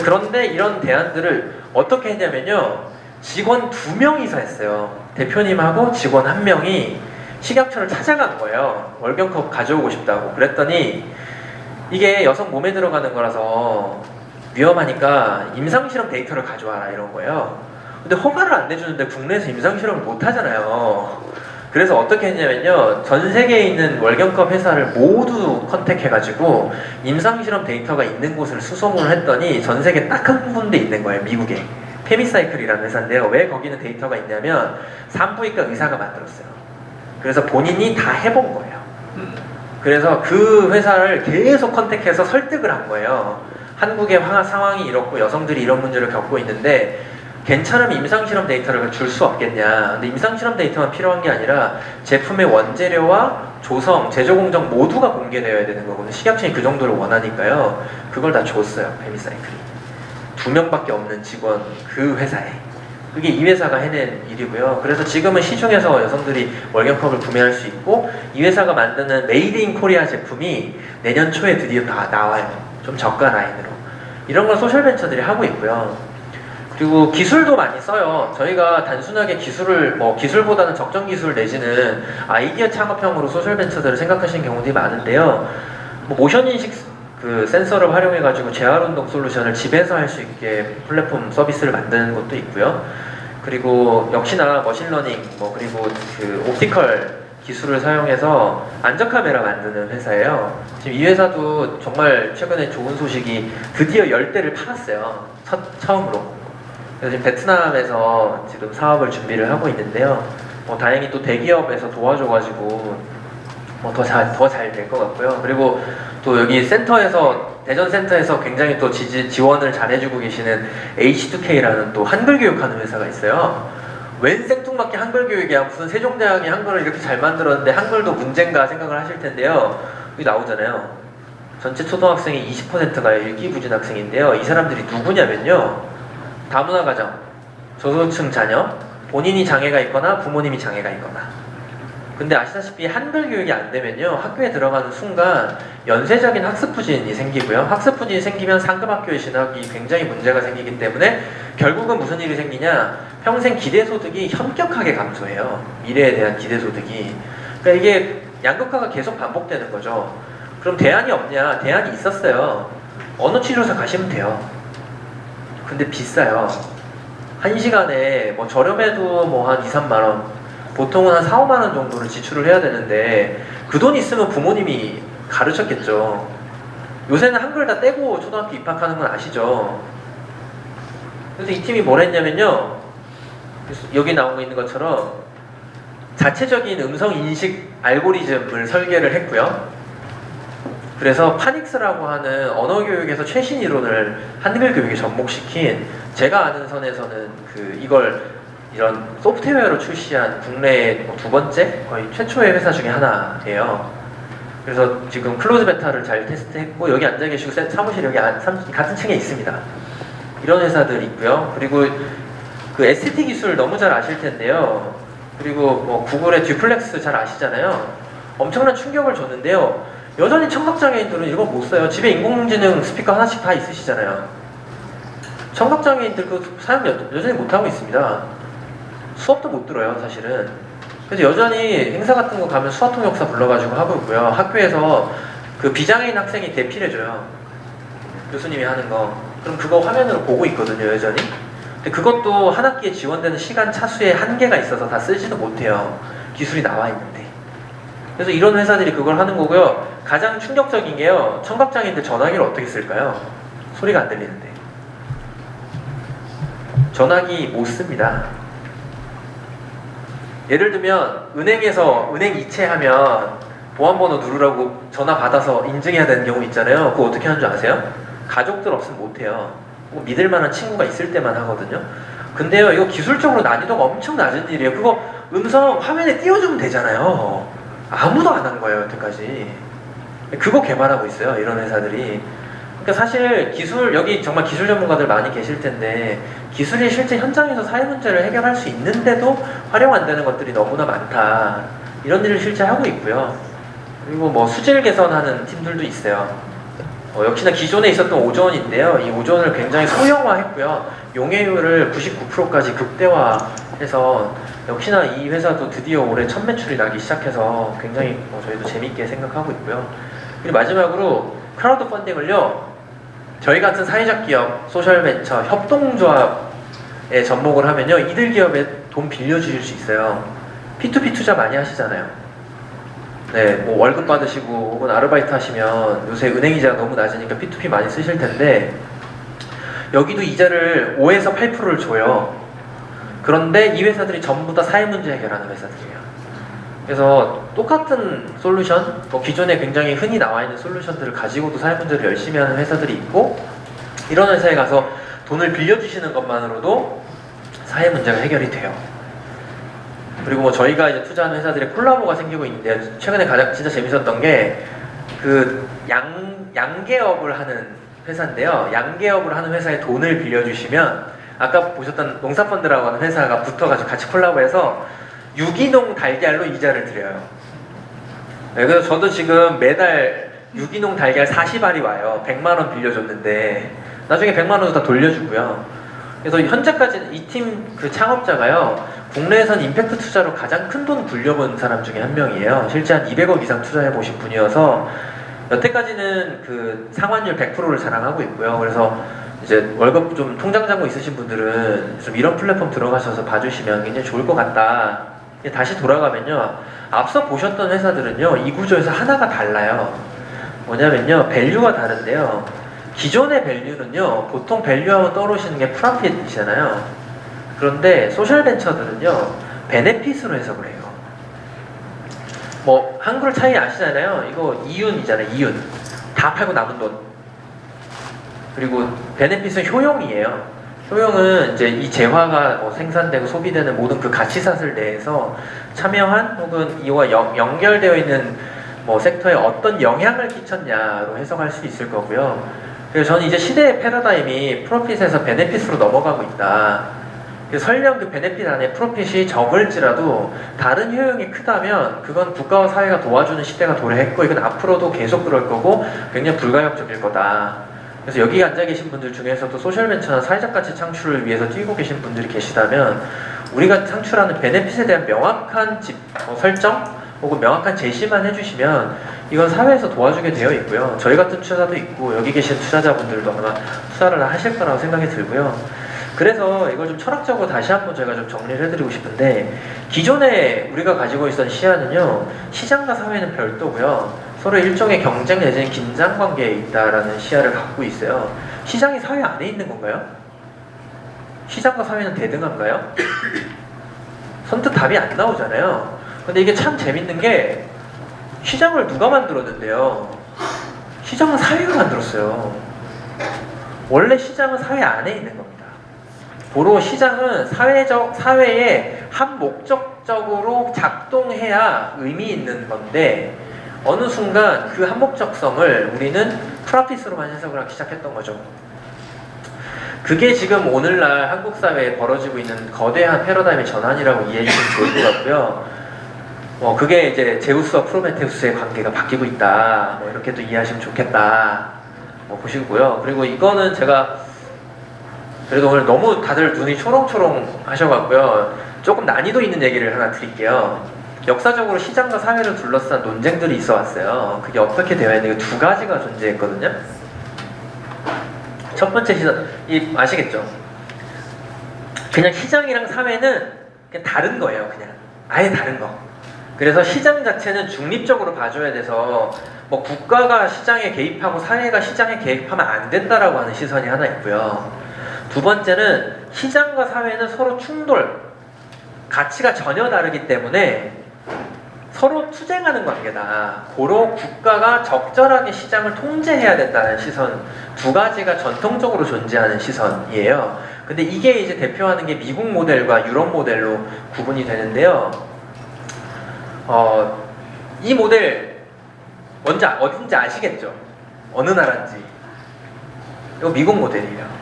그런데 이런 대안들을 어떻게 했냐면요, 직원 2명이서 했어요. 대표님하고 직원 1명이 식약처를 찾아간 거예요. 월경컵 가져오고 싶다고. 그랬더니 이게 여성 몸에 들어가는 거라서 위험하니까 임상실험 데이터를 가져와라 이런 거예요. 근데 허가를 안 내주는데 국내에서 임상실험을 못 하잖아요. 그래서 어떻게 했냐면요, 전 세계에 있는 월경컵 회사를 모두 컨택해가지고 임상실험 데이터가 있는 곳을 수소문을 했더니 전 세계 딱 한 군데 있는 거예요, 미국에. 페미사이클이라는 회사인데요. 왜 거기는 데이터가 있냐면 산부인과 의사가 만들었어요. 그래서 본인이 다 해본 거예요. 그래서 그 회사를 계속 컨택해서 설득을 한 거예요. 한국의 상황이 이렇고 여성들이 이런 문제를 겪고 있는데 괜찮으면 임상실험 데이터를 줄 수 없겠냐. 근데 임상실험 데이터만 필요한 게 아니라 제품의 원재료와 조성, 제조 공정 모두가 공개되어야 되는 거거든요. 식약청이 그 정도를 원하니까요. 그걸 다 줬어요, 페미사이클이. 2명밖에 없는 직원 그 회사에. 그게 이 회사가 해낸 일이고요. 그래서 지금은 시중에서 여성들이 월경컵을 구매할 수 있고, 이 회사가 만드는 메이드 인 코리아 제품이 내년 초에 드디어 다 나와요. 좀 저가 라인으로. 이런 걸 소셜벤처들이 하고 있고요. 그리고 기술도 많이 써요. 저희가 단순하게 기술보다는 적정 기술 내지는 아이디어 창업형으로 소셜벤처들을 생각하시는 경우들이 많은데요. 모션인식 그 센서를 활용해가지고 재활운동 솔루션을 집에서 할 수 있게 플랫폼 서비스를 만드는 것도 있고요. 그리고 역시나 머신러닝, 그리고 그 옵티컬 기술을 사용해서 안전카메라 만드는 회사예요. 지금 이 회사도 정말 최근에 좋은 소식이 드디어 10대를 팔았어요. 처음으로. 그래서 지금 베트남에서 지금 사업을 준비를 하고 있는데요. 다행히 또 대기업에서 도와줘가지고 더 잘 될 것 같고요. 그리고 또 여기 센터에서, 대전 센터에서 굉장히 또 지원을 잘 해주고 계시는 H2K라는 또 한글 교육하는 회사가 있어요. 웬 생뚱맞게 한글 교육이야. 무슨 세종대학이 한글을 이렇게 잘 만들었는데 한글도 문제인가 생각을 하실 텐데요. 여기 나오잖아요. 전체 초등학생의 20%가 일기부진 학생인데요. 이 사람들이 누구냐면요, 다문화 가정, 저소득층 자녀, 본인이 장애가 있거나 부모님이 장애가 있거나. 근데 아시다시피 한글 교육이 안 되면요, 학교에 들어가는 순간 연쇄적인 학습 부진이 생기고요. 학습 부진이 생기면 상급학교에 진학이 굉장히 문제가 생기기 때문에 결국은 무슨 일이 생기냐, 평생 기대소득이 현격하게 감소해요. 미래에 대한 기대소득이. 그러니까 이게 양극화가 계속 반복되는 거죠. 그럼 대안이 없냐? 대안이 있었어요. 언어치료사 가시면 돼요. 근데 비싸요. 1시간에 뭐 저렴해도 뭐 한 2, 3만 원, 보통은 한 4, 5만 원 정도를 지출을 해야 되는데 그 돈 있으면 부모님이 가르쳤겠죠. 요새는 한글 다 떼고 초등학교 입학하는 건 아시죠? 그래서 이 팀이 뭘 했냐면요, 여기 나오고 있는 것처럼 자체적인 음성 인식 알고리즘을 설계를 했고요. 그래서 파닉스라고 하는 언어 교육에서 최신 이론을 한글 교육에 접목시킨, 제가 아는 선에서는 이런 소프트웨어로 출시한 국내의 두 번째, 거의 최초의 회사 중에 하나예요. 그래서 지금 클로즈 베타를 잘 테스트했고, 여기 앉아 계시고 사무실 여기 같은 층에 있습니다. 이런 회사들 있고요. 그리고 그 ST 기술 너무 잘 아실 텐데요. 그리고 뭐 구글의 듀플렉스 잘 아시잖아요. 엄청난 충격을 줬는데요. 여전히 청각장애인들은 이걸 못 써요. 집에 인공지능 스피커 하나씩 다 있으시잖아요. 청각장애인들 그 사용 여전히 못하고 있습니다. 수업도 못 들어요, 사실은. 그래서 여전히 행사 같은 거 가면 수화통역사 불러가지고 하고 있고요. 학교에서 그 비장애인 학생이 대필해줘요. 교수님이 하는 거. 그럼 그거 화면으로 보고 있거든요, 여전히. 근데 그것도 한 학기에 지원되는 시간 차수에 한계가 있어서 다 쓰지도 못해요. 기술이 나와 있는데. 그래서 이런 회사들이 그걸 하는 거고요. 가장 충격적인 게요, 청각장애인들 전화기를 어떻게 쓸까요? 소리가 안 들리는데. 전화기 못 씁니다. 예를 들면 은행에서 은행 이체하면 보안번호 누르라고 전화 받아서 인증해야 되는 경우 있잖아요. 그거 어떻게 하는 줄 아세요? 가족들 없으면 못해요. 뭐 믿을 만한 친구가 있을 때만 하거든요. 근데요, 이거 기술적으로 난이도가 엄청 낮은 일이에요. 그거 음성 화면에 띄워주면 되잖아요. 아무도 안 한 거예요, 여태까지. 그거 개발하고 있어요, 이런 회사들이. 그러니까 사실 여기 정말 기술 전문가들 많이 계실 텐데, 기술이 실제 현장에서 사회 문제를 해결할 수 있는데도 활용 안 되는 것들이 너무나 많다. 이런 일을 실제 하고 있고요. 그리고 뭐 수질 개선하는 팀들도 있어요. 역시나 기존에 있었던 오존인데요. 이 오존을 굉장히 소형화했고요. 용해율을 99%까지 극대화해서, 역시나 이 회사도 드디어 올해 첫 매출이 나기 시작해서 굉장히 저희도 재밌게 생각하고 있고요. 그리고 마지막으로 크라우드 펀딩을요, 저희 같은 사회적 기업, 소셜벤처, 협동조합에 접목을 하면요, 이들 기업에 돈 빌려주실 수 있어요. P2P 투자 많이 하시잖아요. 네, 뭐 월급 받으시고 혹은 아르바이트 하시면 요새 은행 이자가 너무 낮으니까 P2P 많이 쓰실 텐데, 여기도 이자를 5에서 8%를 줘요. 그런데 이 회사들이 전부 다 사회 문제 해결하는 회사들이에요. 그래서 똑같은 솔루션, 기존에 굉장히 흔히 나와 있는 솔루션들을 가지고도 사회 문제를 열심히 하는 회사들이 있고, 이런 회사에 가서 돈을 빌려주시는 것만으로도 사회 문제가 해결이 돼요. 그리고 뭐 저희가 이제 투자하는 회사들의 콜라보가 생기고 있는데, 최근에 가장 진짜 재밌었던 게 그 양계업을 하는 회사인데요. 양계업을 하는 회사에 돈을 빌려주시면, 아까 보셨던 농사펀드라고 하는 회사가 붙어가지고 같이 콜라보해서 유기농 달걀로 이자를 드려요. 네, 그래서 저도 지금 매달 유기농 달걀 40알이 와요. 100만원 빌려줬는데 나중에 100만원도 다 돌려주고요. 그래서 현재까지 이 팀 그 창업자가요, 국내에선 임팩트 투자로 가장 큰 돈 굴려본 사람 중에 한 명이에요. 실제 한 200억 이상 투자해 보신 분이어서 여태까지는 그 상환율 100%를 자랑하고 있고요. 그래서 이제 월급 좀 통장 잔고 있으신 분들은 좀 이런 플랫폼 들어가셔서 봐주시면 굉장히 좋을 것 같다. 다시 돌아가면요, 앞서 보셨던 회사들은요, 이 구조에서 하나가 달라요. 뭐냐면요, 밸류가 다른데요. 기존의 밸류는요, 보통 밸류하면 떠오르시는 게 프로핏이잖아요. 그런데 소셜벤처들은요, 베네핏으로 해석을 해요. 뭐 한글 차이 아시잖아요. 이거 이윤이잖아요. 이윤. 다 팔고 남은 돈. 그리고 베네핏은 효용이에요. 효용은 이제 이 재화가 생산되고 소비되는 모든 그 가치사슬 내에서 참여한, 혹은 이와 연결되어 있는 뭐 섹터에 어떤 영향을 끼쳤냐로 해석할 수 있을 거고요. 그래서 저는 이제 시대의 패러다임이 프로핏에서 베네핏으로 넘어가고 있다. 설령 그 베네핏 안에 프로핏이 적을지라도 다른 효용이 크다면 그건 국가와 사회가 도와주는 시대가 도래했고 이건 앞으로도 계속 그럴 거고 굉장히 불가역적일 거다. 그래서 여기 앉아 계신 분들 중에서도 소셜벤처나 사회적 가치 창출을 위해서 뛰고 계신 분들이 계시다면 우리가 창출하는 베네핏에 대한 명확한 설정 혹은 명확한 제시만 해주시면 이건 사회에서 도와주게 되어 있고요. 저희 같은 투자자도 있고 여기 계신 투자자분들도 아마 투자를 하실 거라고 생각이 들고요. 그래서 이걸 좀 철학적으로 다시 한번 제가 좀 정리를 해드리고 싶은데 기존에 우리가 가지고 있었던 시야는요. 시장과 사회는 별도고요. 서로 일종의 경쟁 내지는 긴장 관계에 있다라는 시야를 갖고 있어요. 시장이 사회 안에 있는 건가요? 시장과 사회는 대등한가요? 선뜻 답이 안 나오잖아요. 근데 이게 참 재밌는 게 시장을 누가 만들었는데요? 시장은 사회가 만들었어요. 원래 시장은 사회 안에 있는 겁니다. 고로 시장은 사회에 한 목적적으로 작동해야 의미 있는 건데 어느 순간 그 한 목적성을 우리는 프라핏으로만 해석을 하기 시작했던 거죠. 그게 지금 오늘날 한국 사회에 벌어지고 있는 거대한 패러다임의 전환이라고 이해해 주시면 좋을 것 같고요. 그게 이제 제우스와 프로메테우스의 관계가 바뀌고 있다. 이렇게도 이해하시면 좋겠다. 보시고요. 그리고 이거는 제가 그래도 오늘 너무 다들 눈이 초롱초롱 하셔갖고요. 조금 난이도 있는 얘기를 하나 드릴게요. 역사적으로 시장과 사회를 둘러싼 논쟁들이 있어 왔어요. 그게 어떻게 되어 있는지 두 가지가 존재했거든요. 첫 번째 아시겠죠? 그냥 시장이랑 사회는 그냥 다른 거예요. 그냥 아예 다른 거. 그래서 시장 자체는 중립적으로 봐줘야 돼서 국가가 시장에 개입하고 사회가 시장에 개입하면 안 된다라고 하는 시선이 하나 있고요. 두 번째는 시장과 사회는 서로 충돌, 가치가 전혀 다르기 때문에 서로 투쟁하는 관계다. 고로 국가가 적절하게 시장을 통제해야 된다는 시선, 두 가지가 전통적으로 존재하는 시선이에요. 근데 이게 이제 대표하는 게 미국 모델과 유럽 모델로 구분이 되는데요. 이 모델 뭔지 어딘지 아시겠죠? 어느 나라인지. 이거 미국 모델이에요.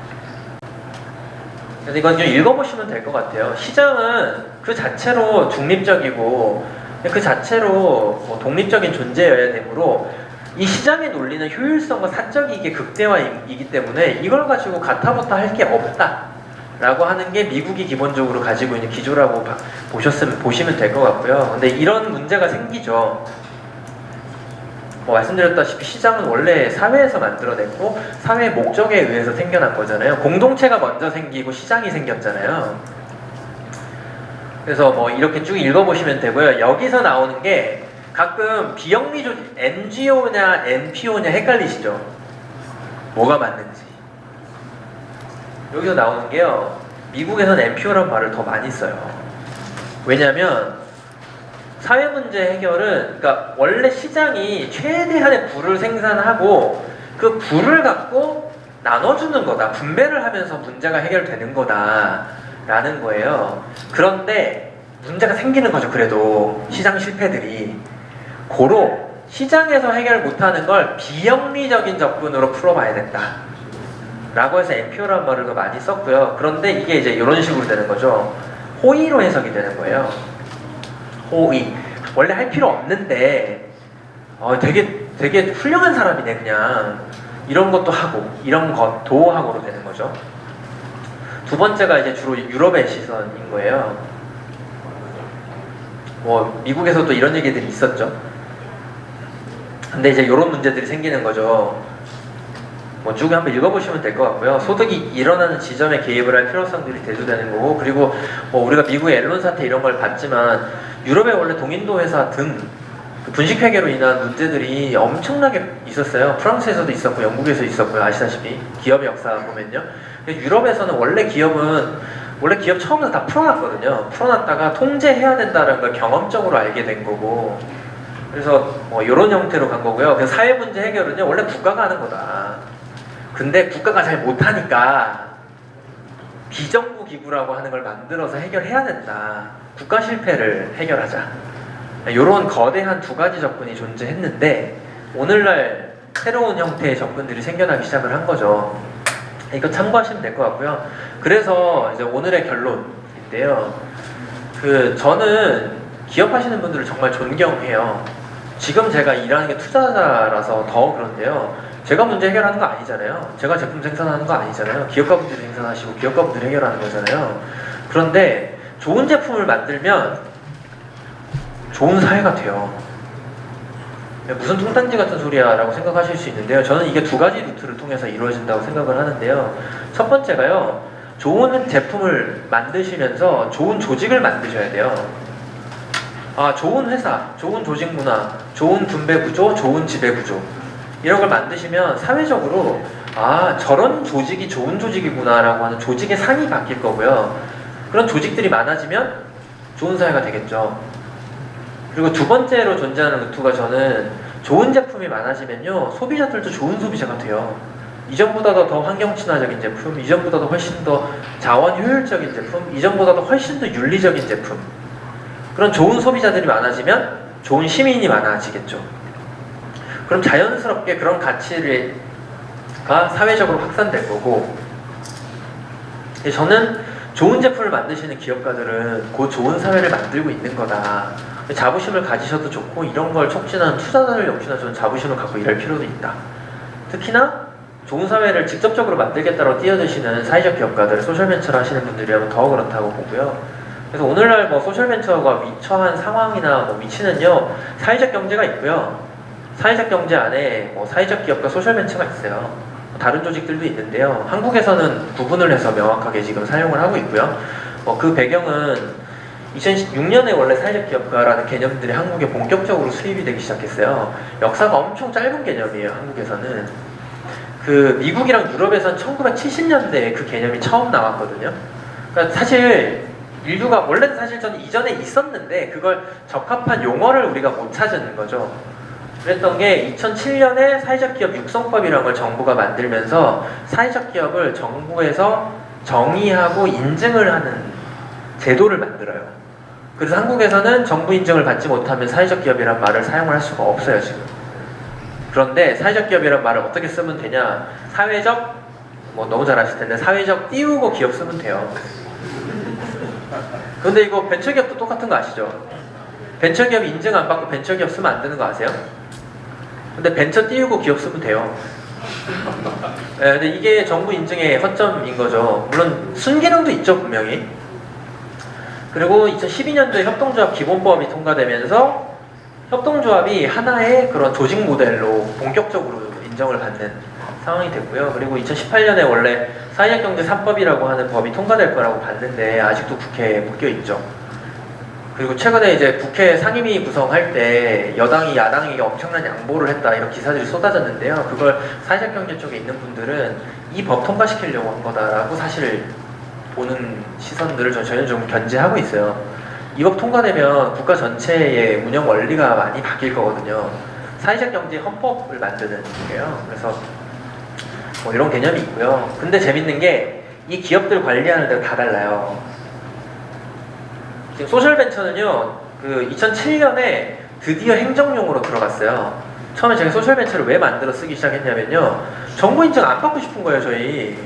그래서 이건 좀 읽어보시면 될 것 같아요. 시장은 그 자체로 중립적이고 그 자체로 독립적인 존재여야 되므로 이 시장의 논리는 효율성과 사적 이익의 극대화이기 때문에 이걸 가지고 가타부타 할 게 없다 라고 하는 게 미국이 기본적으로 가지고 있는 기조라고 보시면 될 것 같고요. 근데 이런 문제가 생기죠. 말씀드렸다시피 시장은 원래 사회에서 만들어냈고 사회의 목적에 의해서 생겨난 거잖아요. 공동체가 먼저 생기고 시장이 생겼잖아요. 그래서 이렇게 쭉 읽어보시면 되고요. 여기서 나오는 게 가끔 비영리 조직, NGO냐 NPO냐 헷갈리시죠? 뭐가 맞는지. 여기서 나오는 게요. 미국에서는 NPO라는 말을 더 많이 써요. 왜냐면 사회 문제 해결은 그러니까 원래 시장이 최대한의 부를 생산하고 그 부를 갖고 나눠주는 거다. 분배를 하면서 문제가 해결되는 거다라는 거예요. 그런데 문제가 생기는 거죠. 그래도 시장 실패들이. 고로 시장에서 해결 못하는 걸 비영리적인 접근으로 풀어봐야 된다. 라고 해서 NPO라는 말을 더 많이 썼고요. 그런데 이게 이제 이런 식으로 되는 거죠. 호의로 해석이 되는 거예요. 호의. 원래 할 필요 없는데 되게 훌륭한 사람이네. 그냥 이런 것도 하고 이런 것도 하고로 되는 거죠. 두 번째가 이제 주로 유럽의 시선인 거예요. 미국에서도 이런 얘기들이 있었죠. 근데 이제 이런 문제들이 생기는 거죠. 쭉 한번 읽어보시면 될 것 같고요. 소득이 일어나는 지점에 개입을 할 필요성들이 대두되는 거고, 그리고 우리가 미국의 앨런 사태 이런 걸 봤지만 유럽에 원래 동인도 회사 등 분식 회계로 인한 문제들이 엄청나게 있었어요. 프랑스에서도 있었고 영국에서 있었고요. 아시다시피 기업의 역사 보면요. 유럽에서는 원래 기업 처음부터 다 풀어놨거든요. 풀어놨다가 통제해야 된다는 걸 경험적으로 알게 된 거고, 그래서 이런 형태로 간 거고요. 그래서 사회 문제 해결은요 원래 국가가 하는 거다. 근데 국가가 잘 못하니까 비정부 기구라고 하는 걸 만들어서 해결해야 된다. 국가 실패를 해결하자. 이런 거대한 두 가지 접근이 존재했는데 오늘날 새로운 형태의 접근들이 생겨나기 시작을 한 거죠. 이거 참고하시면 될 것 같고요. 그래서 이제 오늘의 결론. 있는데요. 저는 기업하시는 분들을 정말 존경해요. 지금 제가 일하는 게 투자자라서 더 그런데요. 제가 문제 해결하는 거 아니잖아요. 제가 제품 생산하는 거 아니잖아요. 기업가분들이 생산하시고 기업가분들이 해결하는 거잖아요. 그런데 좋은 제품을 만들면 좋은 사회가 돼요. 무슨 뚱딴지 같은 소리야 라고 생각하실 수 있는데요. 저는 이게 두 가지 루트를 통해서 이루어진다고 생각을 하는데요. 첫 번째가요. 좋은 제품을 만드시면서 좋은 조직을 만드셔야 돼요. 좋은 회사, 좋은 조직 문화, 좋은 분배 구조, 좋은 지배 구조 이런 걸 만드시면 사회적으로 저런 조직이 좋은 조직이구나 라고 하는 조직의 상이 바뀔 거고요. 그런 조직들이 많아지면 좋은 사회가 되겠죠. 그리고 두 번째로 존재하는 루트가 저는 좋은 제품이 많아지면요. 소비자들도 좋은 소비자가 돼요. 이전보다도 더 환경 친화적인 제품, 이전보다도 훨씬 더 자원 효율적인 제품, 이전보다도 훨씬 더 윤리적인 제품. 그런 좋은 소비자들이 많아지면 좋은 시민이 많아지겠죠. 그럼 자연스럽게 그런 가치가 사회적으로 확산될 거고, 저는 좋은 제품을 만드시는 기업가들은 그 좋은 사회를 만들고 있는 거다. 자부심을 가지셔도 좋고, 이런 걸 촉진하는 투자자들 역시나 저는 자부심을 갖고 일할 필요도 있다. 특히나 좋은 사회를 직접적으로 만들겠다고 뛰어드시는 사회적 기업가들, 소셜벤처를 하시는 분들이라면 더 그렇다고 보고요. 그래서 오늘날 소셜벤처가 처한 상황이나 위치는요, 사회적 경제가 있고요. 사회적 경제 안에 사회적 기업과 소셜벤처가 있어요. 다른 조직들도 있는데요. 한국에서는 구분을 해서 명확하게 지금 사용을 하고 있고요. 그 배경은 2006년에 원래 사회적 기업가라는 개념들이 한국에 본격적으로 수입이 되기 시작했어요. 역사가 엄청 짧은 개념이에요, 한국에서는. 미국이랑 유럽에선 1970년대에 그 개념이 처음 나왔거든요. 그러니까 사실 인류가 원래는 사실 저는 이전에 있었는데 그걸 적합한 용어를 우리가 못 찾은 거죠. 그랬던 게 2007년에 사회적 기업 육성법이라는 걸 정부가 만들면서 사회적 기업을 정부에서 정의하고 인증을 하는 제도를 만들어요. 그래서 한국에서는 정부 인증을 받지 못하면 사회적 기업이란 말을 사용을 할 수가 없어요, 지금. 그런데 사회적 기업이란 말을 어떻게 쓰면 되냐? 사회적, 너무 잘 아실 텐데 사회적 띄우고 기업 쓰면 돼요. 근데 이거 벤처기업도 똑같은 거 아시죠? 벤처기업 인증 안 받고 벤처기업 쓰면 안 되는 거 아세요? 근데 벤처 띄우고 기업 쓰면 돼요. 네, 근데 이게 정부 인증의 허점인 거죠. 물론 순기능도 있죠, 분명히. 그리고 2012년도에 협동조합 기본법이 통과되면서 협동조합이 하나의 그런 조직 모델로 본격적으로 인정을 받는 상황이 됐고요. 그리고 2018년에 원래 사회적경제 3법이라고 하는 법이 통과될 거라고 봤는데 아직도 국회에 묶여 있죠. 그리고 최근에 이제 국회 상임위 구성할 때 여당이 야당에게 엄청난 양보를 했다 이런 기사들이 쏟아졌는데요. 그걸 사회적경제 쪽에 있는 분들은 이 법 통과시키려고 한 거다라고 사실 보는 시선들을 저는 좀 견제하고 있어요. 이 법 통과되면 국가 전체의 운영 원리가 많이 바뀔 거거든요. 사회적 경제 헌법을 만드는 거예요. 그래서 이런 개념이 있고요. 근데 재밌는 게 이 기업들 관리하는 데가 다 달라요. 지금 소셜벤처는요, 2007년에 드디어 행정용으로 들어갔어요. 처음에 제가 소셜벤처를 왜 만들어 쓰기 시작했냐면요, 정부 인증 안 받고 싶은 거예요, 저희.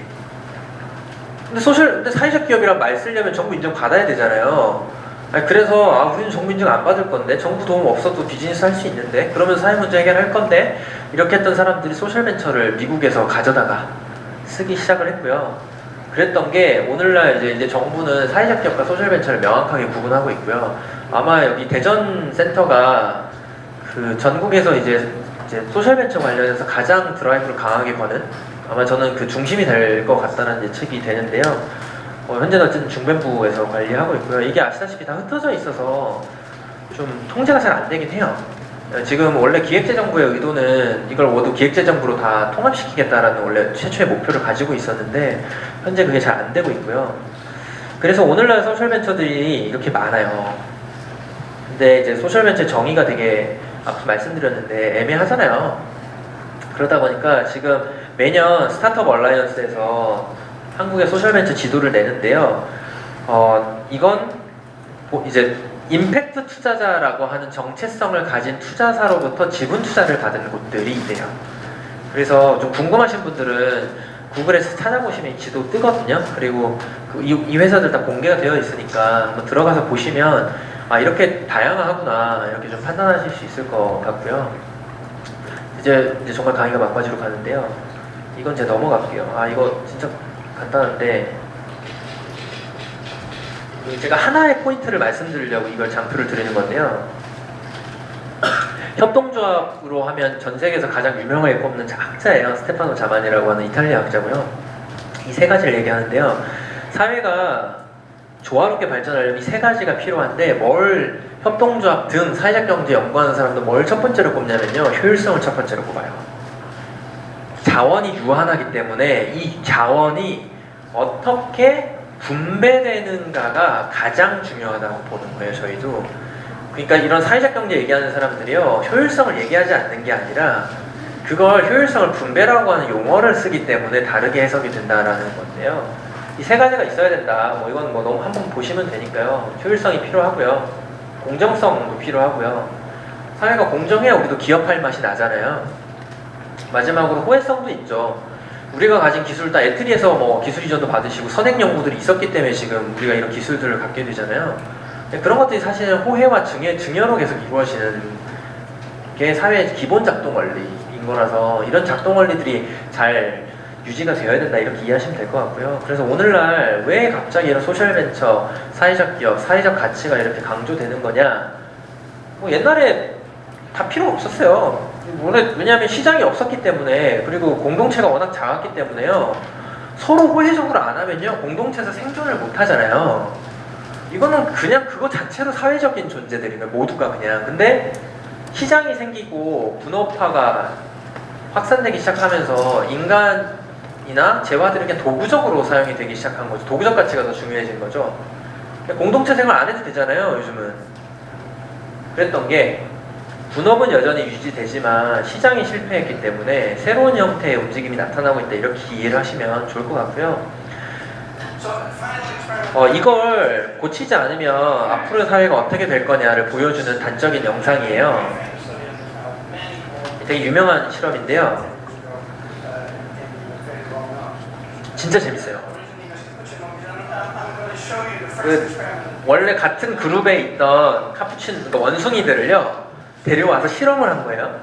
근데 사회적 기업이란 말 쓰려면 정부 인증 받아야 되잖아요. 그래서 우리는 정부 인증 안 받을 건데, 정부 도움 없어도 비즈니스 할 수 있는데, 그러면 사회 문제 해결할 건데, 이렇게 했던 사람들이 소셜벤처를 미국에서 가져다가 쓰기 시작을 했고요. 그랬던 게 오늘날 이제 정부는 사회적 기업과 소셜벤처를 명확하게 구분하고 있고요. 아마 여기 대전 센터가 전국에서 이제 소셜벤처 관련해서 가장 드라이브를 강하게 거는, 아마 저는 그 중심이 될 것 같다는 예측이 되는데요. 현재는 어쨌든 중변부에서 관리하고 있고요. 이게 아시다시피 다 흩어져 있어서 좀 통제가 잘 안 되긴 해요. 지금 원래 기획재정부의 의도는 이걸 모두 기획재정부로 다 통합시키겠다라는 원래 최초의 목표를 가지고 있었는데 현재 그게 잘 안 되고 있고요. 그래서 오늘날 소셜벤처들이 이렇게 많아요. 근데 이제 소셜벤처 정의가 되게 앞서 말씀드렸는데 애매하잖아요. 그러다 보니까 지금 매년 스타트업 얼라이언스에서 한국의 소셜벤처 지도를 내는데요. 이건 이제 임팩트 투자자라고 하는 정체성을 가진 투자사로부터 지분 투자를 받은 곳들이 있대요. 그래서 좀 궁금하신 분들은 구글에서 찾아보시면 이 지도 뜨거든요. 그리고 이 회사들 다 공개가 되어 있으니까 한번 들어가서 보시면 아 이렇게 다양하구나 이렇게 좀 판단하실 수 있을 것 같고요. 이제 정말 강의가 막바지로 가는데요. 이건 제가 넘어갈게요. 아 이거 진짜 간단한데 제가 하나의 포인트를 말씀드리려고 이걸 장표를 드리는 건데요. 협동조합으로 하면 전 세계에서 가장 유명하게 꼽는 학자예요. 스테파노 자만이라고 하는 이탈리아 학자고요. 이 세 가지를 얘기하는데요. 사회가 조화롭게 발전하려면 이 세 가지가 필요한데 뭘 협동조합 등 사회적 경제 연구하는 사람도 뭘 첫 번째로 꼽냐면요. 효율성을 첫 번째로 꼽아요. 자원이 유한하기 때문에 이 자원이 어떻게 분배되는가가 가장 중요하다고 보는 거예요. 저희도. 그러니까 이런 사회적 경제 얘기하는 사람들이요. 효율성을 얘기하지 않는 게 아니라 그걸 효율성을 분배라고 하는 용어를 쓰기 때문에 다르게 해석이 된다라는 건데요. 이 세 가지가 있어야 된다. 뭐 이건 뭐 너무 한번 보시면 되니까요. 효율성이 필요하고요. 공정성도 필요하고요. 사회가 공정해야 우리도 기업할 맛이 나잖아요. 마지막으로 호혜성도 있죠. 우리가 가진 기술 다 애트리에서 뭐 기술 이전도 받으시고 선행 연구들이 있었기 때문에 지금 우리가 이런 기술들을 갖게 되잖아요. 그런 것들이 사실은 호혜와 증여로 계속 이루어지는 게 사회의 기본 작동 원리인 거라서 이런 작동 원리들이 잘 유지가 되어야 된다 이렇게 이해하시면 될 것 같고요. 그래서 오늘날 왜 갑자기 이런 소셜벤처, 사회적 기업, 사회적 가치가 이렇게 강조되는 거냐? 뭐 옛날에 다 필요 없었어요. 왜냐하면 시장이 없었기 때문에 그리고 공동체가 워낙 작았기 때문에요. 서로 호혜적으로 안 하면요 공동체에서 생존을 못 하잖아요. 이거는 그냥 그거 자체로 사회적인 존재들인 거예요. 모두가 그냥. 근데 시장이 생기고 분업화가 확산되기 시작하면서 인간이나 재화들이 그냥 도구적으로 사용이 되기 시작한 거죠. 도구적 가치가 더 중요해진 거죠. 공동체 생활 안 해도 되잖아요 요즘은. 그랬던 게 분업은 여전히 유지되지만 시장이 실패했기 때문에 새로운 형태의 움직임이 나타나고 있다 이렇게 이해를 하시면 좋을 것 같고요. 이걸 고치지 않으면 앞으로의 사회가 어떻게 될 거냐를 보여주는 단적인 영상이에요. 되게 유명한 실험인데요. 진짜 재밌어요. 원래 같은 그룹에 있던 그러니까 원숭이들을요 데려와서 실험을 한 거예요.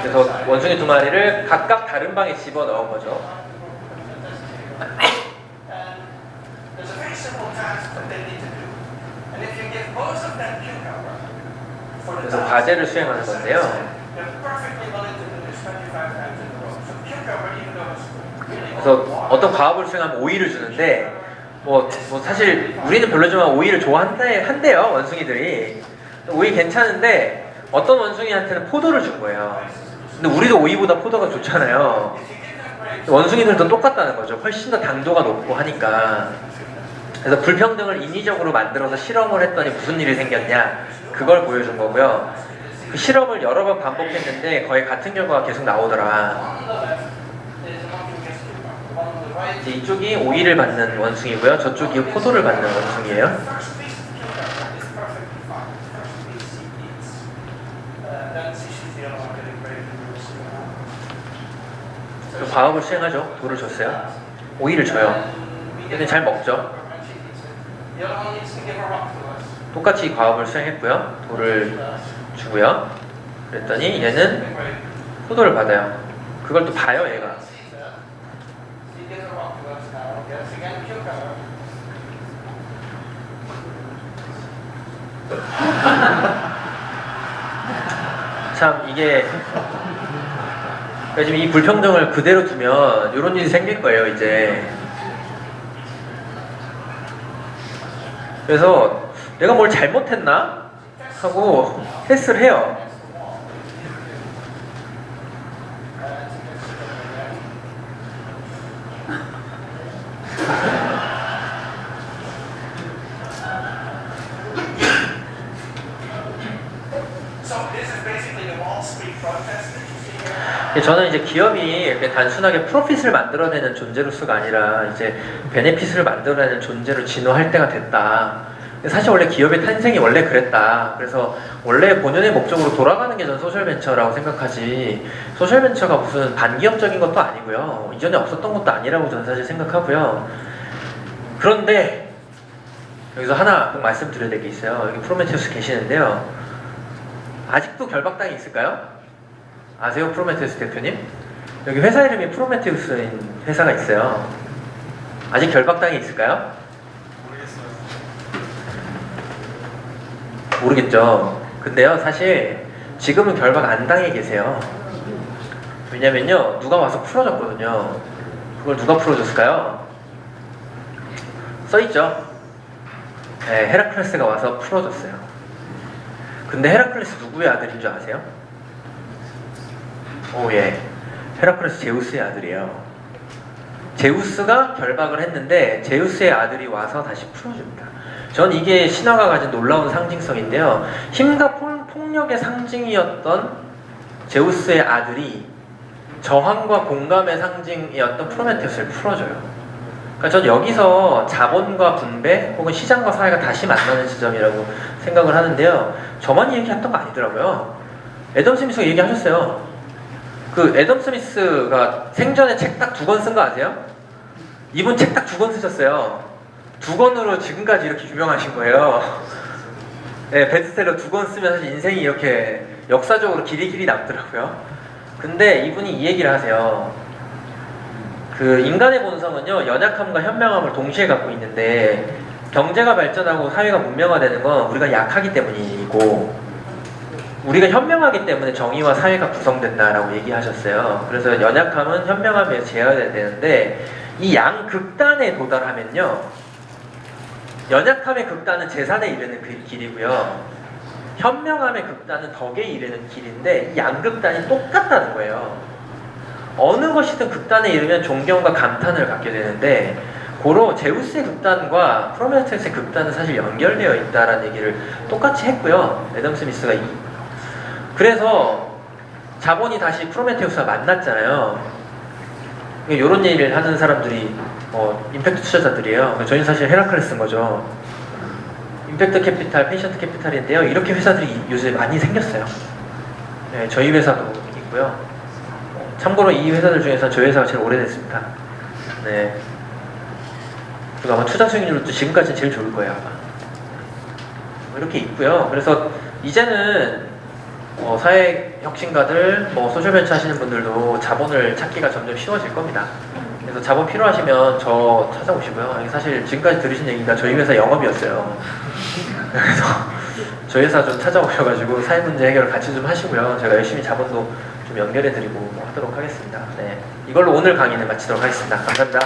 그래서 원숭이 두 마리를 각각 다른 방에 집어 넣은 거죠. 그래서 과제를 수행하는 건데요. 그래서 어떤 과업을 수행하면 오이를 주는데 뭐 사실 우리는 별로지만 오이를 좋아한대요 원숭이들이. 오이 괜찮은데 어떤 원숭이한테는 포도를 준 거예요. 근데 우리도 오이보다 포도가 좋잖아요. 원숭이들도 똑같다는 거죠. 훨씬 더 당도가 높고 하니까. 그래서 불평등을 인위적으로 만들어서 실험을 했더니 무슨 일이 생겼냐 그걸 보여준 거고요. 그 실험을 여러 번 반복했는데 거의 같은 결과가 계속 나오더라. 이쪽이 오이를 받는 원숭이고요. 저쪽이 포도를 받는 원숭이에요. 과업을 수행하죠. 돌을 줬어요. 오이를 줘요. 근데 잘 먹죠. 똑같이 과업을 수행했고요. 돌을 주고요. 그랬더니 얘는 포도를 받아요. 그걸 또 봐요 얘가. 참 이게 지금 이 불평등을 그대로 두면 이런 일이 생길 거예요 이제. 그래서 내가 뭘 잘못했나 하고 테스트를 해요. 저는 이제 기업이 이렇게 단순하게 프로핏을 만들어내는 존재로서가 아니라 이제 베네핏을 만들어내는 존재로 진화할 때가 됐다. 사실 원래 기업의 탄생이 원래 그랬다. 그래서 원래 본연의 목적으로 돌아가는 게 전 소셜벤처라고 생각하지, 소셜벤처가 무슨 반기업적인 것도 아니고요. 이전에 없었던 것도 아니라고 저는 사실 생각하고요. 그런데 여기서 하나 꼭 말씀드려야 될 게 있어요. 여기 프로메테우스 계시는데요. 아직도 결박당이 있을까요? 아세요? 프로메테우스 대표님? 여기 회사 이름이 프로메테우스인 회사가 있어요. 아직 결박당이 있을까요? 모르겠죠. 근데요, 사실 지금은 결박 안 당해 계세요. 왜냐면요, 누가 와서 풀어줬거든요. 그걸 누가 풀어줬을까요? 써있죠. 네, 헤라클레스가 와서 풀어줬어요. 근데 헤라클레스 누구의 아들인 줄 아세요? 오, 예. 헤라클레스 제우스의 아들이에요. 제우스가 결박을 했는데 제우스의 아들이 와서 다시 풀어줍니다. 전 이게 신화가 가진 놀라운 상징성인데요. 힘과 폭력의 상징이었던 제우스의 아들이 저항과 공감의 상징이었던 프로메테우스를 풀어줘요. 그러니까 전 여기서 자본과 분배 혹은 시장과 사회가 다시 만나는 지점이라고 생각을 하는데요. 저만 얘기했던 거 아니더라고요. 애덤 스미스가 얘기하셨어요. 그 애덤 스미스가 생전에 책 딱 2권 쓴 거 아세요? 이분 책 딱 2권 쓰셨어요. 2권으로 지금까지 이렇게 유명하신 거예요. 네, 베스트셀러 2권 쓰면 사실 인생이 이렇게 역사적으로 길이 남더라고요. 근데 이분이 이 얘기를 하세요. 그 인간의 본성은요, 연약함과 현명함을 동시에 갖고 있는데 경제가 발전하고 사회가 문명화되는 건 우리가 약하기 때문이고 우리가 현명하기 때문에 정의와 사회가 구성된다라고 얘기하셨어요. 그래서 연약함은 현명함에 제어해야 되는데 이 양극단에 도달하면요, 연약함의 극단은 재산에 이르는 그 길이고요, 현명함의 극단은 덕에 이르는 길인데 이 양극단이 똑같다는 거예요. 어느 것이든 극단에 이르면 존경과 감탄을 갖게 되는데 고로 제우스의 극단과 프로메테우스의 극단은 사실 연결되어 있다라는 얘기를 똑같이 했고요. 애덤 스미스가 그래서 자본이 다시 프로메테우스와 만났잖아요. 이런 일을 하는 사람들이 임팩트 투자자들이에요. 저희는 사실 헤라클레스인 거죠. 임팩트 캐피탈, 페이션트 캐피탈인데요. 이렇게 회사들이 요새 많이 생겼어요. 네, 저희 회사도 있고요. 참고로 이 회사들 중에서 저희 회사가 제일 오래됐습니다. 네. 그리고 아마 투자 수익률도 지금까지는 제일 좋을 거예요, 아마. 이렇게 있고요. 그래서 이제는 사회 혁신가들, 소셜벤처 하시는 분들도 자본을 찾기가 점점 쉬워질 겁니다. 그래서 자본 필요하시면 저 찾아오시고요. 사실 지금까지 들으신 얘기가 저희 회사 영업이었어요. 그래서 저희 회사 좀 찾아오셔가지고 사회 문제 해결을 같이 좀 하시고요. 제가 열심히 자본도 좀 연결해드리고 하도록 하겠습니다. 네, 이걸로 오늘 강의는 마치도록 하겠습니다. 감사합니다.